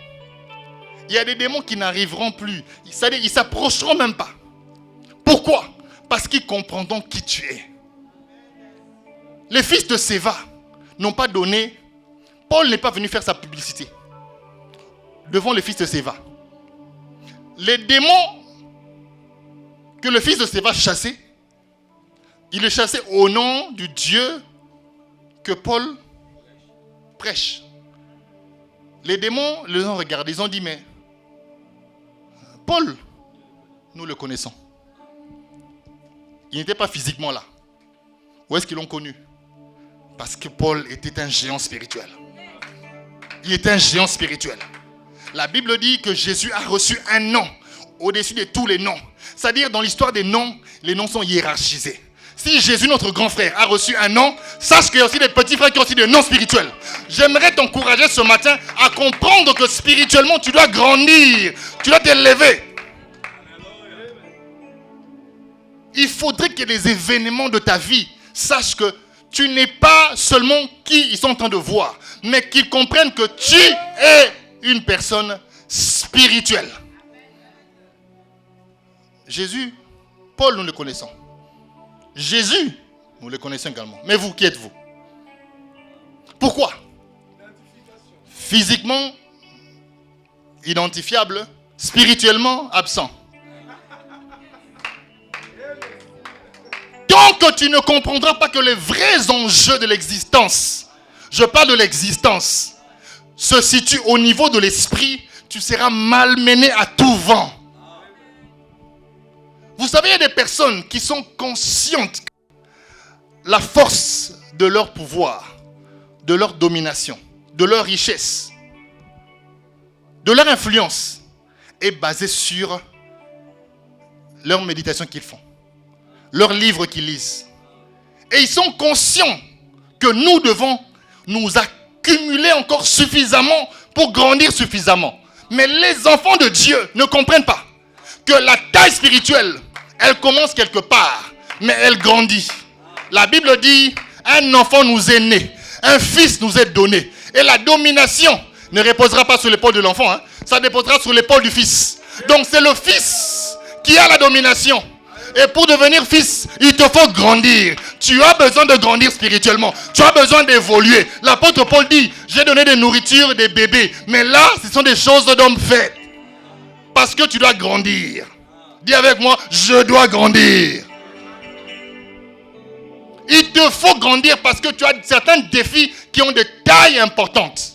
Il y a des démons qui n'arriveront plus. C'est-à-dire, ils ne s'approcheront même pas. Pourquoi? Parce qu'ils comprendront qui tu es. Les fils de Séva n'ont pas donné... Paul n'est pas venu faire sa publicité devant les fils de Séva. Les démons que le fils de Séva chassait, il les chassait au nom du Dieu que Paul prêche. Les démons les ont regardés, ils ont dit, mais Paul, nous le connaissons. Il n'était pas physiquement là. Où est-ce qu'ils l'ont connu? Parce que Paul était un géant spirituel. Il était un géant spirituel. La Bible dit que Jésus a reçu un nom au-dessus de tous les noms. C'est-à-dire, dans l'histoire des noms, les noms sont hiérarchisés. Si Jésus, notre grand frère, a reçu un nom, sache qu'il y a aussi des petits frères qui ont aussi des noms spirituels. J'aimerais t'encourager ce matin à comprendre que spirituellement, tu dois grandir. Tu dois t'élever. Il faudrait que les événements de ta vie sachent que tu n'es pas seulement qui ils sont en train de voir, mais qu'ils comprennent que tu es une personne spirituelle. Jésus, Paul, nous le connaissons. Jésus, nous le connaissons également. Mais vous, qui êtes-vous? Pourquoi? Physiquement, identifiable, spirituellement, absent. Tant que tu ne comprendras pas que les vrais enjeux de l'existence, je parle de l'existence, se situent au niveau de l'esprit, tu seras malmené à tout vent. Vous savez, il y a des personnes qui sont conscientes de la force de leur pouvoir, de leur domination, de leur richesse, de leur influence est basée sur leur méditation qu'ils font, leurs livres qu'ils lisent. Et ils sont conscients que nous devons nous accumuler encore suffisamment pour grandir suffisamment. Mais les enfants de Dieu ne comprennent pas que la taille spirituelle, elle commence quelque part, mais elle grandit. La Bible dit, un enfant nous est né, un fils nous est donné. Et la domination ne reposera pas sur l'épaule de l'enfant, hein. Ça reposera sur l'épaule du fils. Donc c'est le fils qui a la domination. Et pour devenir fils, il te faut grandir. Tu as besoin de grandir spirituellement. Tu as besoin d'évoluer. L'apôtre Paul dit, j'ai donné des nourritures des bébés. Mais là, ce sont des choses d'hommes faites. Parce que tu dois grandir. Dis avec moi, je dois grandir. Il te faut grandir parce que tu as certains défis qui ont des tailles importantes.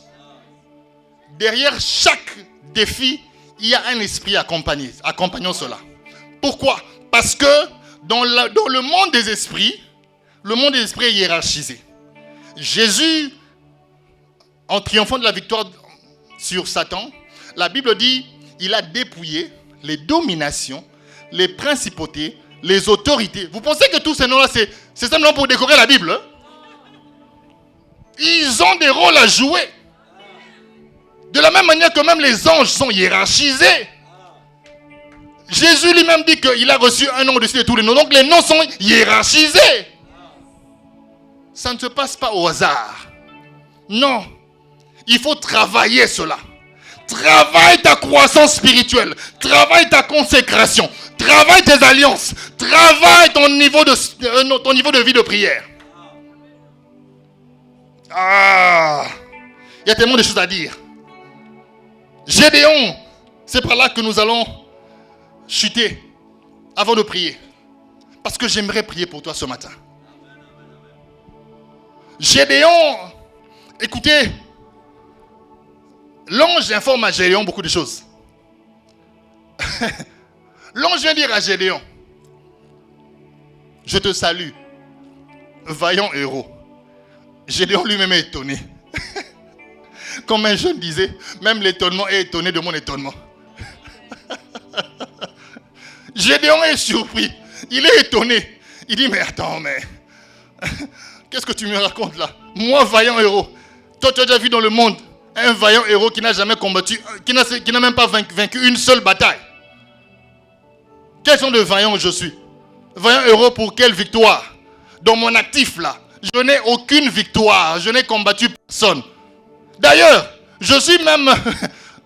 Derrière chaque défi, il y a un esprit accompagnant cela. Pourquoi? Parce que dans le monde des esprits, le monde des esprits est hiérarchisé. Jésus, en triomphant de la victoire sur Satan, la Bible dit, il a dépouillé les dominations, les principautés, les autorités. Vous pensez que tous ces noms-là, c'est simplement pour décorer la Bible, hein? Ils ont des rôles à jouer. De la même manière que même les anges sont hiérarchisés. Jésus lui-même dit qu'il a reçu un nom au-dessus de tous les noms. Donc les noms sont hiérarchisés. Ça ne se passe pas au hasard. Non. Il faut travailler cela. Travaille ta croissance spirituelle. Travaille ta consécration. Travaille tes alliances. Travaille ton niveau de vie de prière. Ah, il y a tellement de choses à dire. Gédéon C'est par là que nous allons chuter avant de prier. Parce que j'aimerais prier pour toi ce matin. Gédéon, écoutez, l'ange informe à Gédéon beaucoup de choses. L'ange vient dire à Gédéon, je te salue, vaillant héros. Gédéon lui-même est étonné. Comme un jeune disait, même l'étonnement est étonné de mon étonnement. Gédéon est surpris, il est étonné. Il dit, mais attends, mais qu'est-ce que tu me racontes là? Moi, vaillant héros. Toi, tu as déjà vu dans le monde un vaillant héros qui n'a jamais combattu, qui n'a même pas vaincu une seule bataille. Quel genre de vaillant je suis? Vaillant héros pour quelle victoire? Dans mon actif là, je n'ai aucune victoire, je n'ai combattu personne. D'ailleurs, je suis même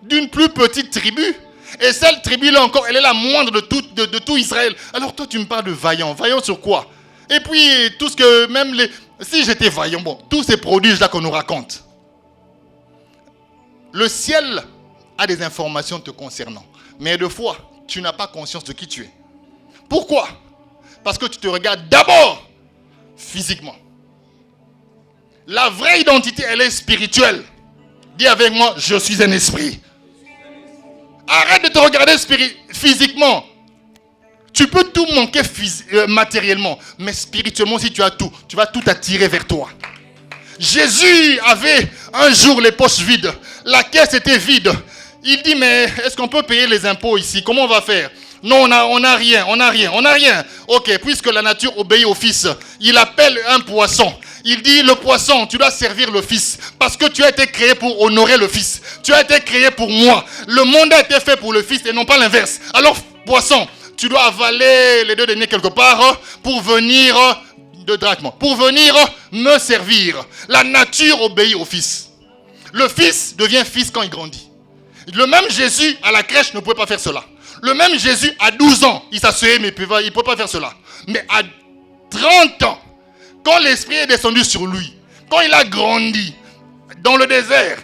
d'une plus petite tribu. Et cette tribu-là encore, elle est la moindre de tout Israël. Alors toi, tu me parles de vaillant. Vaillant sur quoi? Et puis, tout ce que même les... Si j'étais vaillant, bon, tous ces prodiges-là qu'on nous raconte. Le ciel a des informations te concernant. Mais de fois, tu n'as pas conscience de qui tu es. Pourquoi? Parce que tu te regardes d'abord physiquement. La vraie identité, elle est spirituelle. Dis avec moi, je suis un esprit. Arrête de te regarder physiquement. Tu peux tout manquer matériellement, mais spirituellement, si tu as tout, tu vas tout attirer vers toi. Jésus avait un jour les poches vides. La caisse était vide. Il dit, mais est-ce qu'on peut payer les impôts ici? Comment on va faire? Non, on n'a rien. Ok, puisque la nature obéit au Fils, il appelle un poisson. Il dit, le poisson, tu dois servir le Fils. Parce que tu as été créé pour honorer le Fils. Tu as été créé pour moi. Le monde a été fait pour le Fils et non pas l'inverse. Alors, poisson, tu dois avaler les deux deniers quelque part pour venir pour venir me servir. La nature obéit au Fils. Le Fils devient Fils quand il grandit. Le même Jésus à la crèche ne pouvait pas faire cela. Le même Jésus à 12 ans, il s'asseyait mais il ne pouvait pas faire cela. Mais à 30 ans, quand l'Esprit est descendu sur lui, quand il a grandi dans le désert,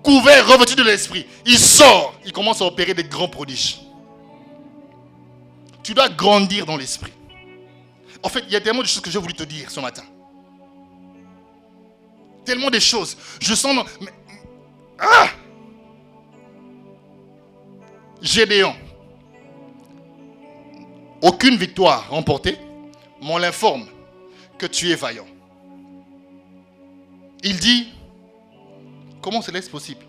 couvert, revêtu de l'Esprit, il sort, il commence à opérer des grands prodiges. Tu dois grandir dans l'Esprit. En fait, il y a tellement de choses que j'ai voulu te dire ce matin. Tellement de choses. Je sens... Gédéon. Aucune victoire remportée, mais on l'informe que tu es vaillant. Il dit, comment cela est possible?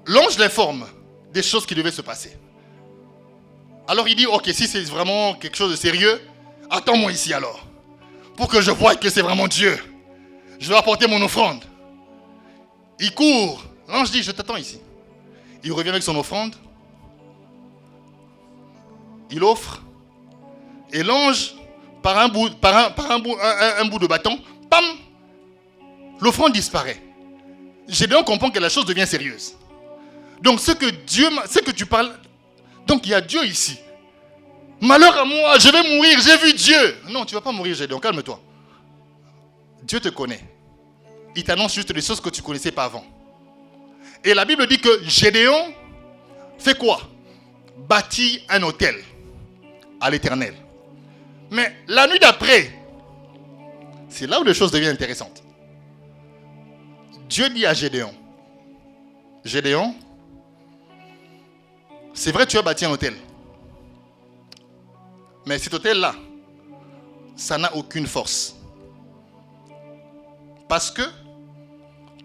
L'ange l'informe des choses qui devaient se passer. Alors il dit, ok, si c'est vraiment quelque chose de sérieux, attends-moi ici alors, pour que je voie que c'est vraiment Dieu. Je vais apporter mon offrande. Il court. L'ange dit, je t'attends ici. Il revient avec son offrande. Il offre. Et l'ange, par un bout de bâton, pam, l'offrande disparaît. Gédéon comprend que la chose devient sérieuse. Donc ce que tu parles, donc il y a Dieu ici. Malheur à moi, je vais mourir, j'ai vu Dieu. Non, tu ne vas pas mourir, Gédéon, calme-toi. Dieu te connaît. Il t'annonce juste des choses que tu ne connaissais pas avant. Et la Bible dit que Gédéon fait quoi? Bâtit un autel à l'Éternel. Mais la nuit d'après, c'est là où les choses deviennent intéressantes. Dieu dit à Gédéon, Gédéon, c'est vrai tu as bâti un autel. Mais cet autel-là, ça n'a aucune force. Parce que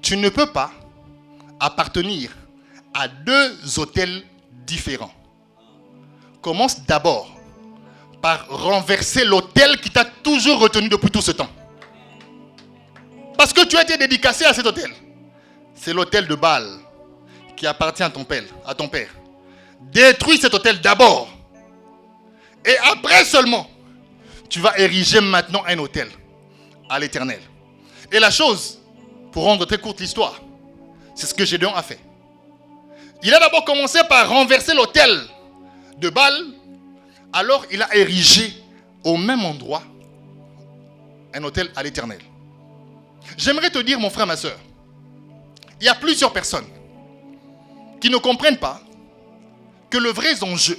tu ne peux pas appartenir à deux autels différents. Commence d'abord par renverser l'autel qui t'a toujours retenu depuis tout ce temps. Parce que tu as été dédicacé à cet autel. C'est l'autel de Baal qui appartient à ton père. Détruis cet autel d'abord. Et après seulement, tu vas ériger maintenant un autel à l'Éternel. Et la chose, pour rendre très courte l'histoire, c'est ce que Gédéon a fait. Il a d'abord commencé par renverser l'autel de Baal. Alors il a érigé au même endroit un autel à l'Éternel. J'aimerais te dire, mon frère, ma soeur, il y a plusieurs personnes qui ne comprennent pas que le vrai enjeu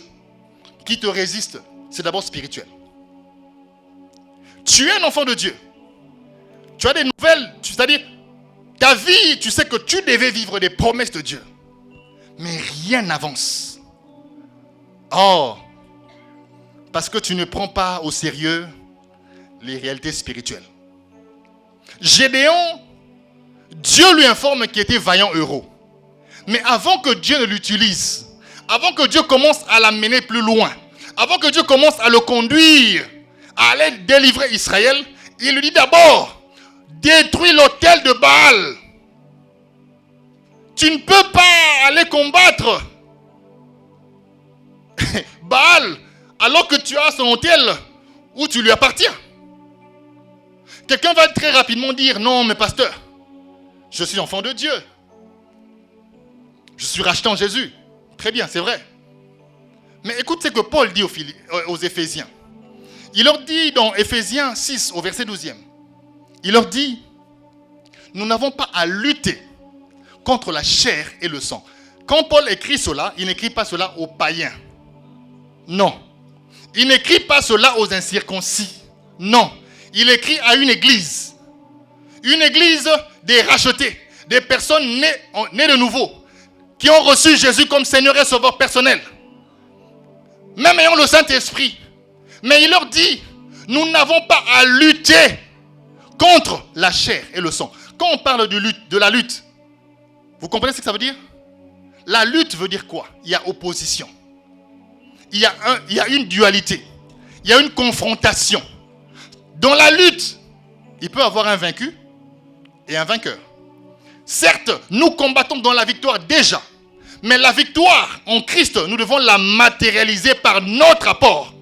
qui te résiste, c'est d'abord spirituel. Tu es un enfant de Dieu. Tu as des nouvelles, c'est-à-dire ta vie, tu sais que tu devais vivre des promesses de Dieu. Mais rien n'avance. Oh, parce que tu ne prends pas au sérieux les réalités spirituelles. Gédéon, Dieu lui informe qu'il était vaillant héros. Mais avant que Dieu ne l'utilise, avant que Dieu commence à l'amener plus loin, avant que Dieu commence à le conduire, à aller délivrer Israël, il lui dit d'abord, détruis l'autel de Baal. Tu ne peux pas aller combattre Baal alors que tu as son autel où tu lui appartiens. Quelqu'un va très rapidement dire, non mais pasteur, je suis enfant de Dieu. Je suis racheté en Jésus. Très bien, c'est vrai. Mais écoute ce que Paul dit aux Éphésiens. Il leur dit dans Éphésiens 6 au verset 12e. Il leur dit, nous n'avons pas à lutter contre la chair et le sang. Quand Paul écrit cela, il n'écrit pas cela aux païens. Non. Il n'écrit pas cela aux incirconcis. Non. Il écrit à une église. Une église des rachetés. Des personnes nées de nouveau. Qui ont reçu Jésus comme Seigneur et Sauveur personnel. Même ayant le Saint-Esprit. Mais il leur dit, nous n'avons pas à lutter contre la chair et le sang. Quand on parle de la lutte, vous comprenez ce que ça veut dire? La lutte veut dire quoi? Il y a opposition. Il y a une dualité. Il y a une confrontation. Dans la lutte, il peut y avoir un vaincu et un vainqueur. Certes, nous combattons dans la victoire déjà. Mais la victoire en Christ, nous devons la matérialiser par notre apport.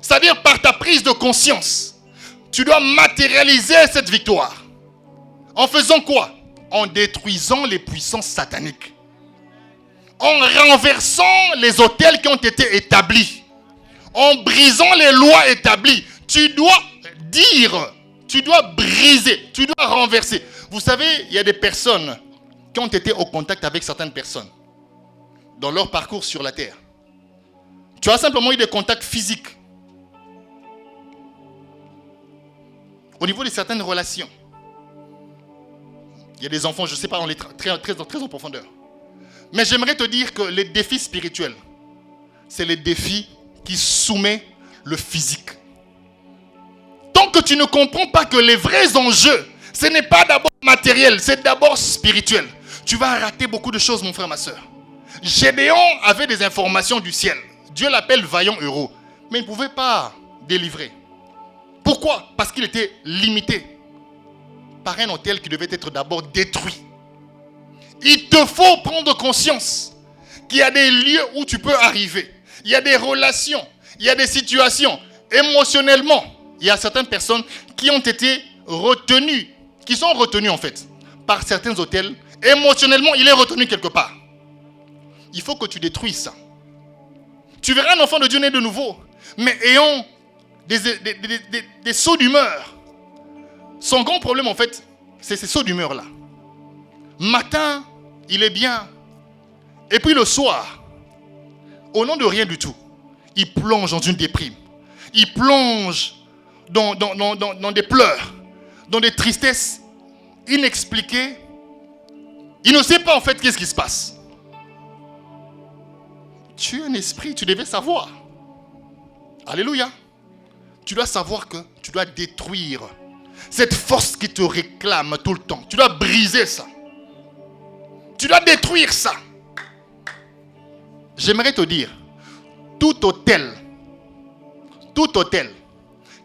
C'est-à-dire par ta prise de conscience. Tu dois matérialiser cette victoire. En faisant quoi? En détruisant les puissances sataniques. En renversant les autels qui ont été établis. En brisant les lois établies. Tu dois dire, tu dois briser, tu dois renverser. Vous savez, il y a des personnes qui ont été au contact avec certaines personnes dans leur parcours sur la terre. Tu as simplement eu des contacts physiques au niveau de certaines relations. Il y a des enfants, je ne sais pas, on les très en profondeur. Mais j'aimerais te dire que les défis spirituels, c'est les défis qui soumettent le physique. Tant que tu ne comprends pas que les vrais enjeux, ce n'est pas d'abord matériel, c'est d'abord spirituel. Tu vas rater beaucoup de choses, mon frère, ma soeur. Gédéon avait des informations du ciel. Dieu l'appelle vaillant héros. Mais il ne pouvait pas délivrer. Pourquoi? Parce qu'il était limité par un autel qui devait être d'abord détruit. Il te faut prendre conscience qu'il y a des lieux où tu peux arriver. Il y a des relations, il y a des situations. Émotionnellement, il y a certaines personnes qui ont été retenues, qui sont retenues en fait, par certains autels. Émotionnellement, il est retenu quelque part. Il faut que tu détruises ça. Tu verras un enfant de Dieu né de nouveau, mais ayant des sauts d'humeur. Son grand problème en fait, c'est ces sauts d'humeur là. Matin, il est bien. Et puis le soir, au nom de rien du tout, il plonge dans une déprime. Il plonge dans des pleurs, dans des tristesses inexpliquées. Il ne sait pas en fait qu'est-ce qui se passe. Tu es un esprit, tu devais savoir. Alléluia. Tu dois savoir que tu dois détruire cette force qui te réclame tout le temps. Tu dois briser ça. Tu dois détruire ça. J'aimerais te dire, tout autel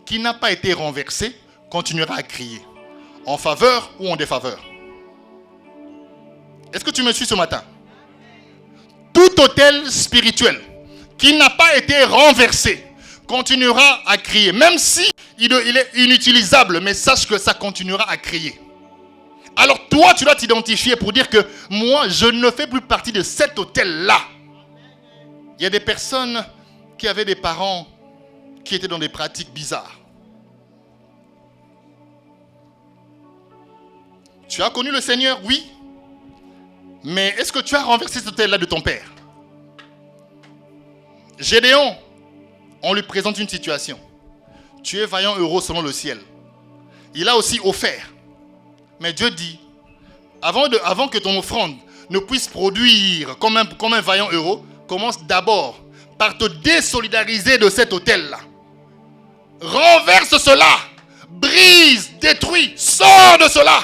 qui n'a pas été renversé continuera à crier, en faveur ou en défaveur. Est-ce que tu me suis ce matin? Tout autel spirituel qui n'a pas été renversé continuera à crier. Même si il est inutilisable, mais sache que ça continuera à crier. Alors toi, tu dois t'identifier pour dire que moi, je ne fais plus partie de cet autel-là. Il y a des personnes qui avaient des parents qui étaient dans des pratiques bizarres. Tu as connu le Seigneur, oui. Mais est-ce que tu as renversé cet hôtel-là de ton père? Gédéon, on lui présente une situation. Tu es vaillant héros selon le ciel. Il a aussi offert. Mais Dieu dit, avant que ton offrande ne puisse produire comme un vaillant héros, commence d'abord par te désolidariser de cet hôtel-là. Renverse cela. Brise, détruis, sors de cela.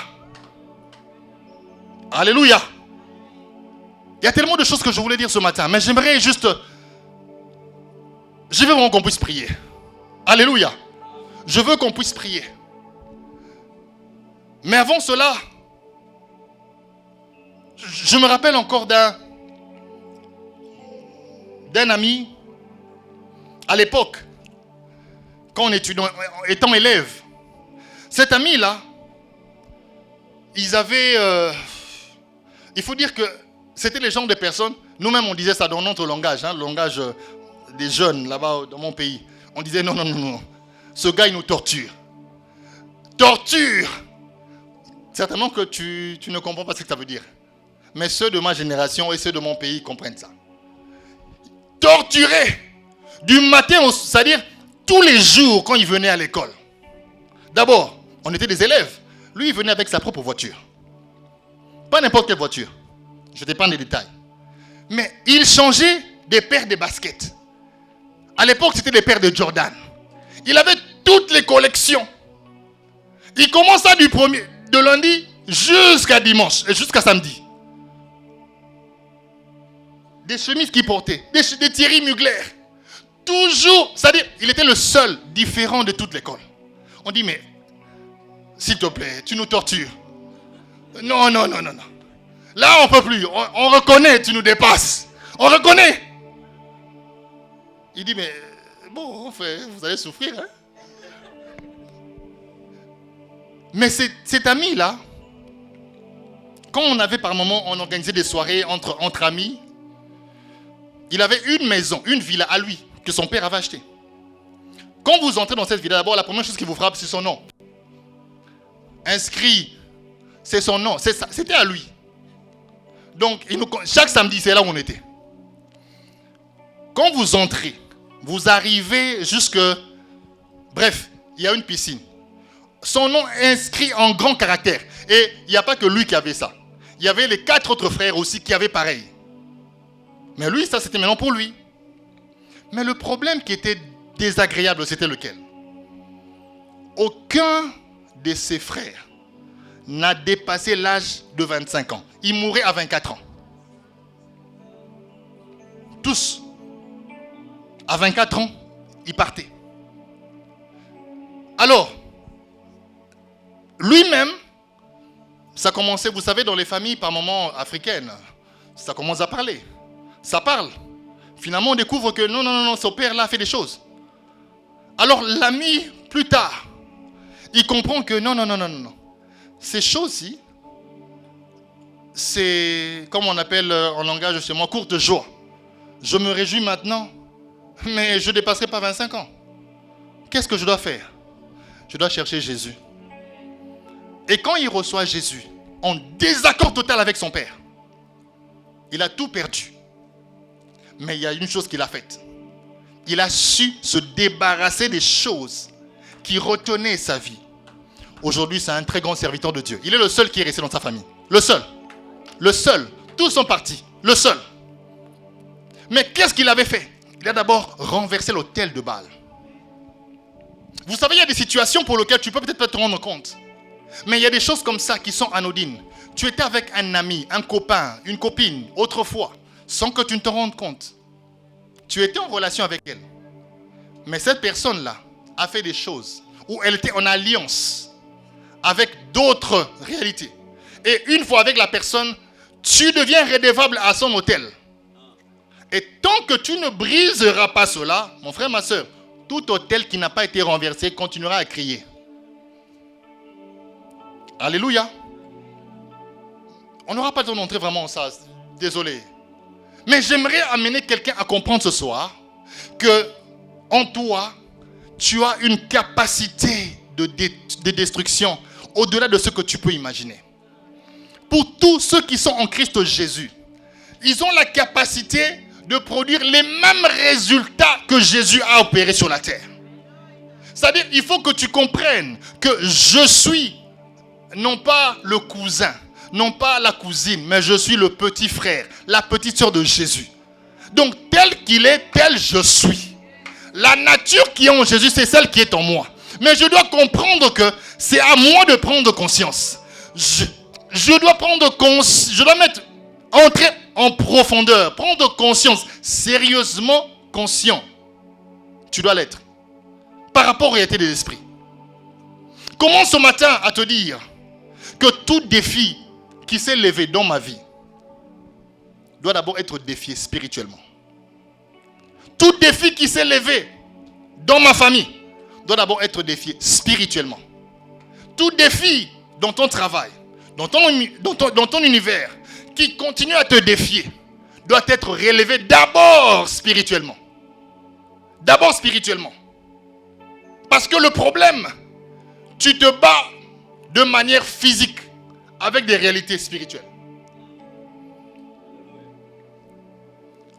Alléluia. Il y a tellement de choses que je voulais dire ce matin, mais j'aimerais juste... Je veux vraiment qu'on puisse prier. Alléluia. Je veux qu'on puisse prier. Mais avant cela, je me rappelle encore d'un ami, à l'époque, quand on étudiait, étant élève. Cet ami-là, ils avaient... il faut dire que c'était les genres de personnes, nous-mêmes on disait ça dans notre langage, le langage des jeunes là-bas dans mon pays. On disait non, ce gars il nous torture. Torture! Certainement que tu ne comprends pas ce que ça veut dire. Mais ceux de ma génération et ceux de mon pays comprennent ça. Torturer du matin, c'est-à-dire tous les jours quand il venait à l'école. D'abord, on était des élèves. Lui, il venait avec sa propre voiture. Pas n'importe quelle voiture. Je t'épargne les détails. Mais il changeait des paires de baskets. À l'époque, c'était des paires de Jordan. Il avait toutes les collections. Il commença de lundi jusqu'à dimanche et jusqu'à samedi. Des chemises qu'il portait, des Thierry Mugler. Toujours, c'est-à-dire, il était le seul différent de toute l'école. On dit, mais, s'il te plaît, tu nous tortures. Non. Là, on ne peut plus. On reconnaît, tu nous dépasses. On reconnaît. Il dit, mais, bon, vous allez souffrir, hein. Mais cet ami-là, quand on avait par moment, on organisait des soirées entre amis, il avait une maison, une villa à lui, que son père avait achetée. Quand vous entrez dans cette villa, d'abord, la première chose qui vous frappe, c'est son nom. Inscrit, c'est son nom, c'était à lui. Donc, chaque samedi, c'est là où on était. Quand vous entrez, vous arrivez jusque... Bref, il y a une piscine. Son nom est inscrit en grand caractère. Et il n'y a pas que lui qui avait ça. Il y avait les 4 autres frères aussi qui avaient pareil. Mais lui, ça c'était maintenant pour lui. Mais le problème qui était désagréable, c'était lequel? Aucun de ses frères n'a dépassé l'âge de 25 ans. Il mourait à 24 ans. Tous. À 24 ans, ils partaient. Alors, lui-même, ça commençait, vous savez, dans les familles par moments africaines, ça commence à parler. Ça parle. Finalement, on découvre que non, son père là a fait des choses. Alors, l'ami, plus tard, il comprend que non. Ces choses-ci, c'est, comme on appelle en langage chez moi, courte joie. Je me réjouis maintenant, mais je ne dépasserai pas 25 ans. Qu'est-ce que je dois faire? Je dois chercher Jésus. Et quand il reçoit Jésus, en désaccord total avec son père, il a tout perdu. Mais il y a une chose qu'il a faite. Il a su se débarrasser des choses qui retenaient sa vie. Aujourd'hui, c'est un très grand serviteur de Dieu. Il est le seul qui est resté dans sa famille. Le seul. Le seul. Tous sont partis. Le seul. Mais qu'est-ce qu'il avait fait? Il a d'abord renversé l'autel de Baal. Vous savez, il y a des situations pour lesquelles tu peux peut-être pas te rendre compte. Mais il y a des choses comme ça qui sont anodines. Tu étais avec un ami, un copain, une copine, autrefois, sans que tu ne te rendes compte. Tu étais en relation avec elle. Mais cette personne-là a fait des choses où elle était en alliance avec d'autres réalités. Et une fois avec la personne, tu deviens redevable à son autel. Et tant que tu ne briseras pas cela, mon frère, ma soeur, tout autel qui n'a pas été renversé continuera à crier. Alléluia. On n'aura pas besoin d'entrer vraiment en ça. Désolé. Mais j'aimerais amener quelqu'un à comprendre ce soir que en toi, tu as une capacité de destruction au-delà de ce que tu peux imaginer. pour tous ceux qui sont en Christ Jésus. Ils ont la capacité de produire les mêmes résultats que Jésus a opérés sur la terre. C'est-à-dire, il faut que tu comprennes que je suis non pas le cousin, non pas la cousine, mais je suis le petit frère, la petite sœur de Jésus. Donc, tel qu'il est, tel je suis. La nature qui est en Jésus, c'est celle qui est en moi. Mais je dois comprendre que c'est à moi de prendre conscience. Je dois prendre conscience, je dois entrer en profondeur, prendre conscience, sérieusement conscient. Tu dois l'être. Par rapport aux réalités de l'esprit. Commence ce matin à te dire que tout défi qui s'est levé dans ma vie doit d'abord être défié spirituellement. Tout défi qui s'est levé dans ma famille doit d'abord être défié spirituellement. Tout défi dans ton travail, dans ton univers, qui continue à te défier, doit être relevé d'abord spirituellement. D'abord spirituellement. Parce que le problème, tu te bats de manière physique avec des réalités spirituelles.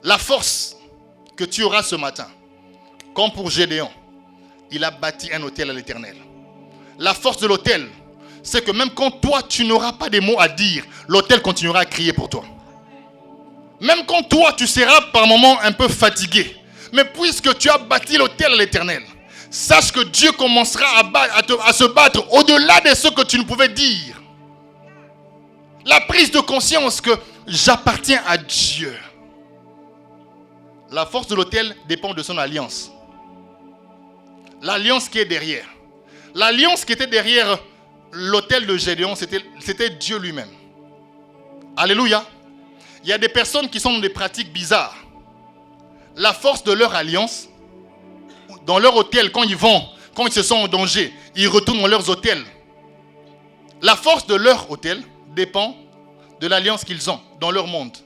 La force que tu auras ce matin, comme pour Gédéon, il a bâti un autel à l'Éternel. La force de l'autel, c'est que même quand toi, tu n'auras pas des mots à dire, l'autel continuera à crier pour toi. Même quand toi, tu seras par moments un peu fatigué, mais puisque tu as bâti l'autel à l'Éternel, sache que Dieu commencera à se battre au-delà de ce que tu ne pouvais dire. La prise de conscience que j'appartiens à Dieu. La force de l'autel dépend de son alliance. L'alliance qui est derrière. L'alliance qui était derrière l'autel de Gédéon, c'était Dieu lui-même. Alléluia. Il y a des personnes qui sont dans des pratiques bizarres. La force de leur alliance, dans leur hôtel, quand ils se sont en danger, ils retournent dans leurs hôtels. La force de leur hôtel dépend de l'alliance qu'ils ont dans leur monde.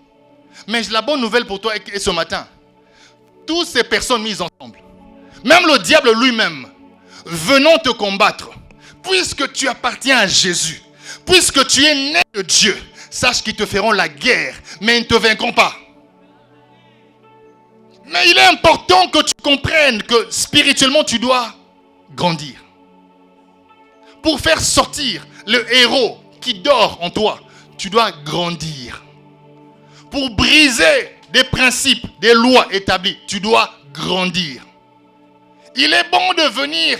Mais la bonne nouvelle pour toi est ce matin, toutes ces personnes mises ensemble, même le diable lui-même, venant te combattre, puisque tu appartiens à Jésus, puisque tu es né de Dieu, sache qu'ils te feront la guerre, mais ils ne te vaincront pas. Mais il est important que tu comprennes que spirituellement tu dois grandir. Pour faire sortir le héros qui dort en toi, tu dois grandir. Pour briser des principes, des lois établies, tu dois grandir. Il est bon de venir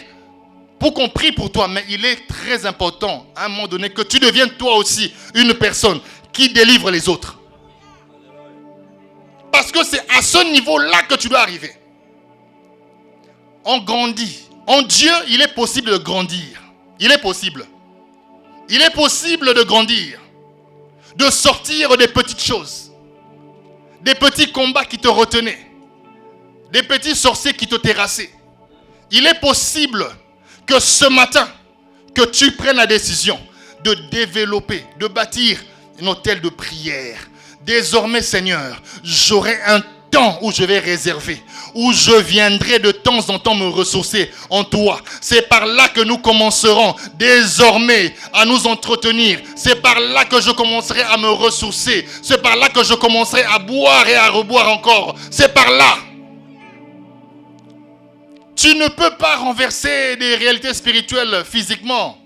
pour qu'on prie pour toi, mais il est très important à un moment donné que tu deviennes toi aussi une personne qui délivre les autres. Parce que c'est à ce niveau-là que tu dois arriver. On grandit. En Dieu, il est possible de grandir. Il est possible. Il est possible de grandir. De sortir des petites choses. Des petits combats qui te retenaient. Des petits sorciers qui te terrassaient. Il est possible que ce matin, que tu prennes la décision de développer, de bâtir un hôtel de prière. Désormais, Seigneur, j'aurai un temps où je vais réserver, où je viendrai de temps en temps me ressourcer en toi. C'est par là que nous commencerons désormais à nous entretenir. C'est par là que je commencerai à me ressourcer. C'est par là que je commencerai à boire et à reboire encore. C'est par là. Tu ne peux pas renverser des réalités spirituelles physiquement.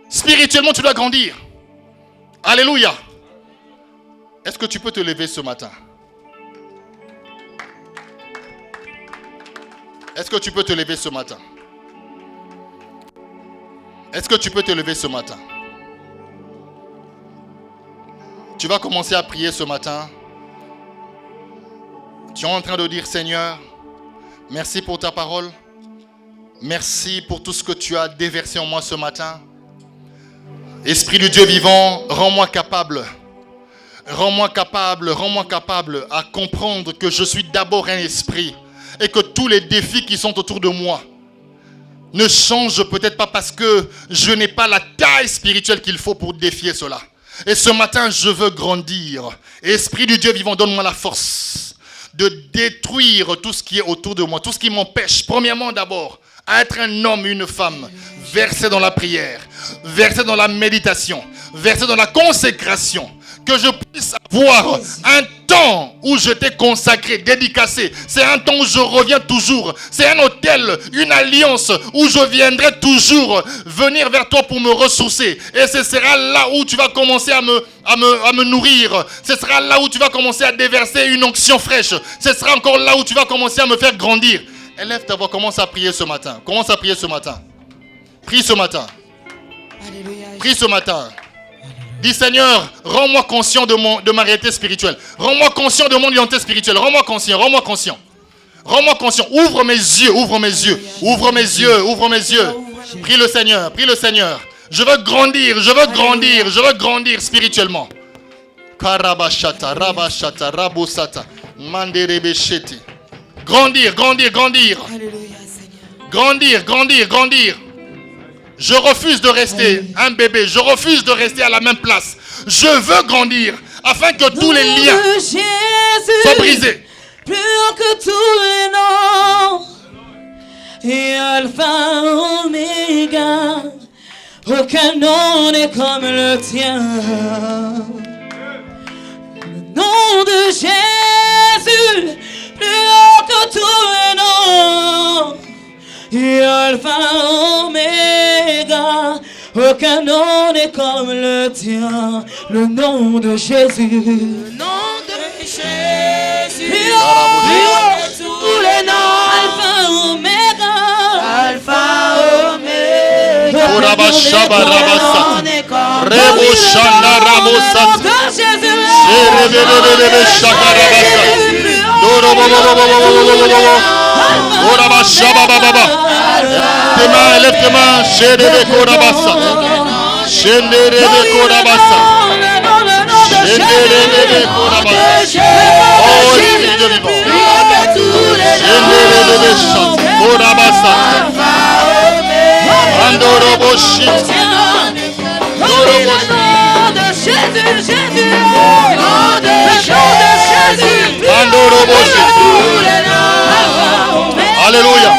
Spirituellement, tu dois grandir. Alléluia. Est-ce que tu peux te lever ce matin? Est-ce que tu peux te lever ce matin? Est-ce que tu peux te lever ce matin? Tu vas commencer à prier ce matin. Tu es en train de dire, Seigneur, merci pour ta parole. Merci pour tout ce que tu as déversé en moi ce matin. Esprit du Dieu vivant, rends-moi capable. Rends-moi capable à comprendre que je suis d'abord un esprit et que tous les défis qui sont autour de moi ne changent peut-être pas parce que je n'ai pas la taille spirituelle qu'il faut pour défier cela. Et ce matin, je veux grandir. Esprit du Dieu vivant, donne-moi la force de détruire tout ce qui est autour de moi, tout ce qui m'empêche, premièrement d'abord, à être un homme, une femme, versé dans la prière, versé dans la méditation, verser dans la consécration. Que je puisse avoir un temps où je t'ai consacré, dédicacé. C'est un temps où je reviens toujours. C'est un hôtel, une alliance où je viendrai toujours venir vers toi pour me ressourcer. Et ce sera là où tu vas commencer à me nourrir. Ce sera là où tu vas commencer à déverser une onction fraîche. Ce sera encore là où tu vas commencer à me faire grandir. Élève ta voix, commence à prier ce matin. Commence à prier ce matin. Prie ce matin. Prie ce matin. Dis Seigneur, rends-moi conscient de ma réalité spirituelle. Rends-moi conscient de mon identité spirituelle. Rends-moi conscient, rends-moi conscient. Rends-moi conscient. Ouvre mes yeux, ouvre mes yeux. Ouvre mes yeux, ouvre mes yeux. Prie le Seigneur, prie le Seigneur. Je veux grandir, je veux grandir, je veux grandir spirituellement. Karabashata, rabashata, rabosata, manderebeshete. Grandir, grandir, grandir. Grandir, grandir, grandir. Je refuse de rester un bébé. Je refuse de rester à la même place. Je veux grandir afin que tous les liens soient brisés. Plus haut que tous les noms. Et Alpha, Oméga. Aucun nom n'est comme le tien. Le nom de Jésus. Plus haut que tous les noms. Et Alpha, Oméga, aucun nom n'est comme le tien. Le nom de Jésus. Le nom de Jésus. Plus haut que tous les noms. Alpha, Oméga. Alpha, Oméga. Urabashaba rabasa. Rebo shanda rabosat. Sherebebebebe shakarabasa. Tes mains, lève tes mains. Sherebe korabasa. Shenderebe korabasa. Shenderebe korabasa. Oh, Esprit de vivant. Shenderebe shant. Korabasa. Andoroboshi. Andoroboshi. Andoroboshi. Alléluia.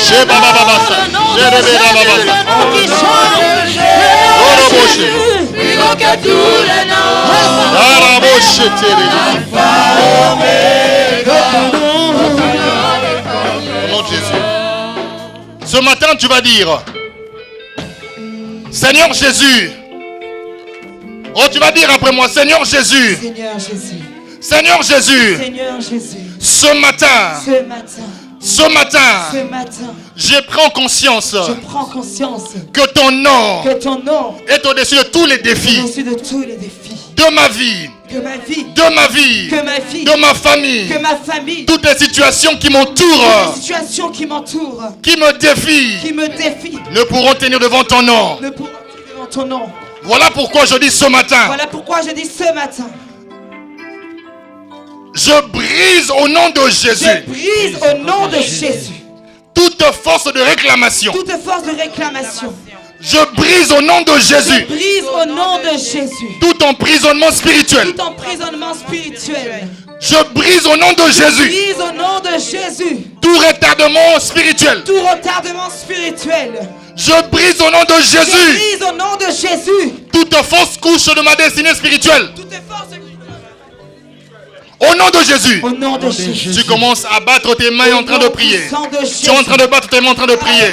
Sheba baba basa. Sherebe baba basa. Andoroboshi. Andoroboshi tere. Au nom de Jésus. Ce matin, tu vas dire, Seigneur Jésus. Oh, tu vas dire après moi, Seigneur Jésus. Seigneur Jésus. Seigneur Jésus. Seigneur Jésus. Ce matin, je prends conscience que ton nom est au-dessus de tous les défis de ma vie, de ma famille, toutes les situations qui m'entourent, qui me défient, ne pourront tenir devant ton nom. Voilà pourquoi je dis ce matin. Je brise au nom de Jésus. Toute force de réclamation. Je brise au nom de Jésus. Tout emprisonnement spirituel. Je brise au nom de Jésus. Tout retardement spirituel. Je brise au nom de Jésus. Toute fausse couche de ma destinée spirituelle. Au nom de Jésus. Tu commences à battre tes mains en train de prier. Tu es en train de battre tes mains en train de prier.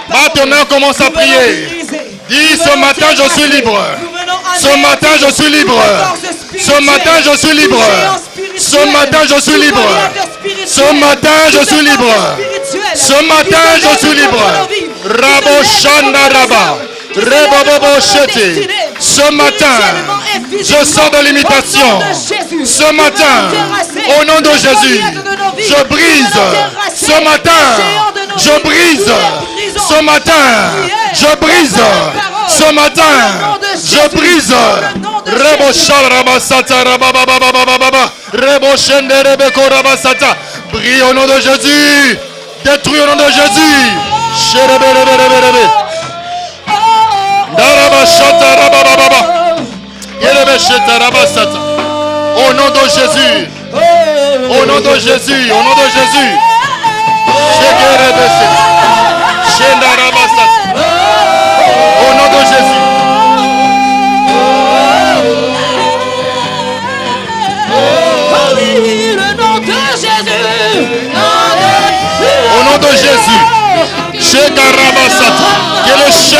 Bats tes mains, commence à prier. Dis, ce matin je suis libre. Ce matin je suis libre. Ce matin je suis libre. Ce matin je suis libre. Ce matin je suis libre. Ce matin je suis libre. Rabo Shanda Raba. Ce matin, je sors de l'imitation. Ce matin, au nom de Jésus, je brise. Ce matin, je brise. Ce matin, je brise. Ce matin, je brise. Rebo Sharabasata Rababababababa. Rebo Shende Rebeko Rabasata. Brille au nom de Jésus. Détruis au nom de Jésus. Sherebereberebe. Au nom de Jésus. Au nom de Jésus. Au nom de Jésus. Au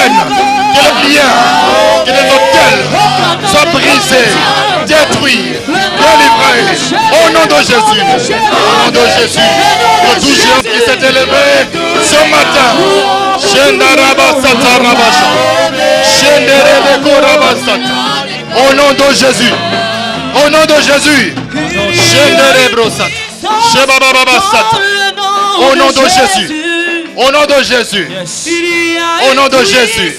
chaînes, que les liens, que les hôtels soient brisés, détruits, délivrés. Au nom de Jésus. Au nom de Jésus. Que tout géant qui s'est élevé ce matin. Au nom de Jésus. Au nom de Jésus. Au nom de Jésus. Au nom de Jésus. Au nom de Jésus.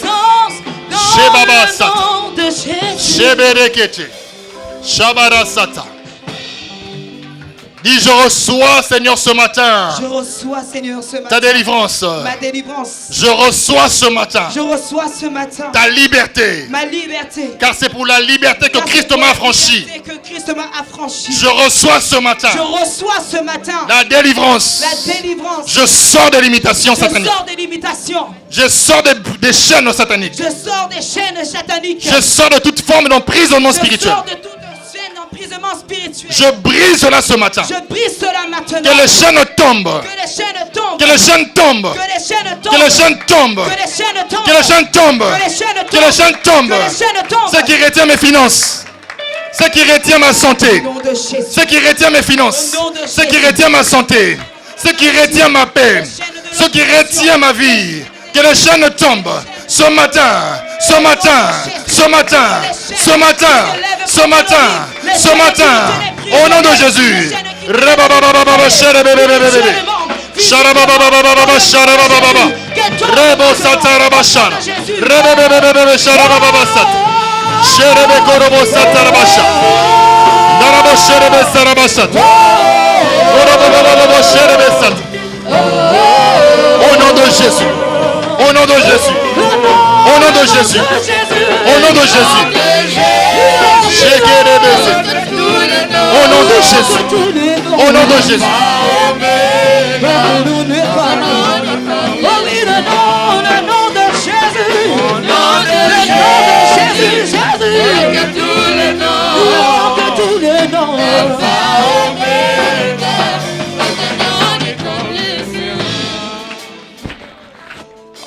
Dis, je reçois, Seigneur, ce matin. Je reçois, Seigneur, ce matin. Ta délivrance. Ma délivrance. Je reçois ce matin. Je reçois ce matin. Ta liberté. Ma liberté. Car c'est pour la liberté que Christ m'a affranchi. Que Christ m'a affranchi. Je reçois ce matin. Je reçois ce matin. La délivrance. La délivrance. Je sors des limitations sataniques. Je sors des limitations. Je sors des chaînes sataniques. Je sors des chaînes sataniques. Je sors de toute forme d'emprisonnement spirituel. Je sors de toute chaîne d'emprisonnement spirituel. Je brise cela ce matin. Je brise cela maintenant. Que les chaînes tombent. Que les chaînes tombent. Que les chaînes tombent. Que les chaînes tombent. Que les chaînes tombent. Que les chaînes tombent. Que les chaînes tombent. Que les chaînes tombent. Que les chaînes tombent. Que les chaînes tombent. Ce qui retient mes finances. Ce qui retient ma santé. Au nom de Jésus. Ce qui retient mes finances. Au nom de Ce qui Jésus. retient ma santé. Ce qui retient ma paix. Ce qui retient ma vie. Que les chaînes tombent. Ce matin. Ce matin. Ce matin. Ce matin. Ce matin. Ce matin. Au nom de Jésus. Rebo Satarabashara. Rebebebebebe Sharababasat. Sherebe Korobo Satarabasha. Darabo Sherebe Sarabasat. Korobo Sherebe Sat. Au nom de Jésus. Au nom de Jésus. Au nom de Jésus. Au nom de Jésus. Au nom de Jésus. Au nom de Jésus.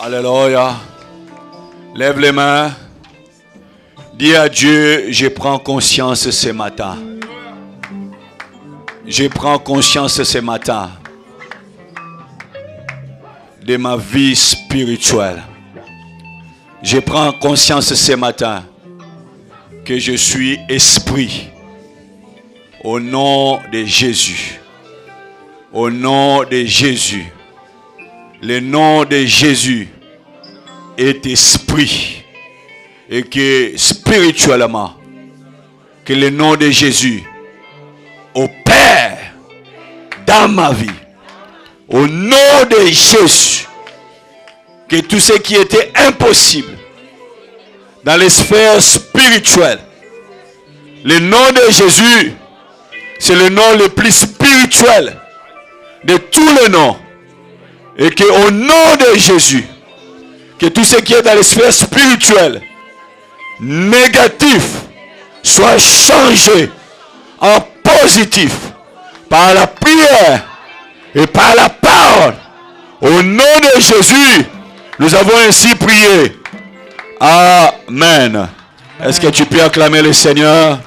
Alléluia. Lève les mains. Dis à Dieu, je prends conscience ce matin. Je prends conscience ce matin de ma vie spirituelle. Je prends conscience ce matin que je suis esprit. Au nom de Jésus. Au nom de Jésus. Le nom de Jésus est esprit. Et que spirituellement, que le nom de Jésus opère dans ma vie. Au nom de Jésus, que tout ce qui était impossible dans les sphères spirituelles, le nom de Jésus, c'est le nom le plus spirituel de tous les noms. Et que au nom de Jésus, que tout ce qui est dans les sphères spirituelles, négatif, soit changé en positif par la prière et par la parole. Au nom de Jésus, nous avons ainsi prié. Amen. Est-ce que tu peux acclamer le Seigneur?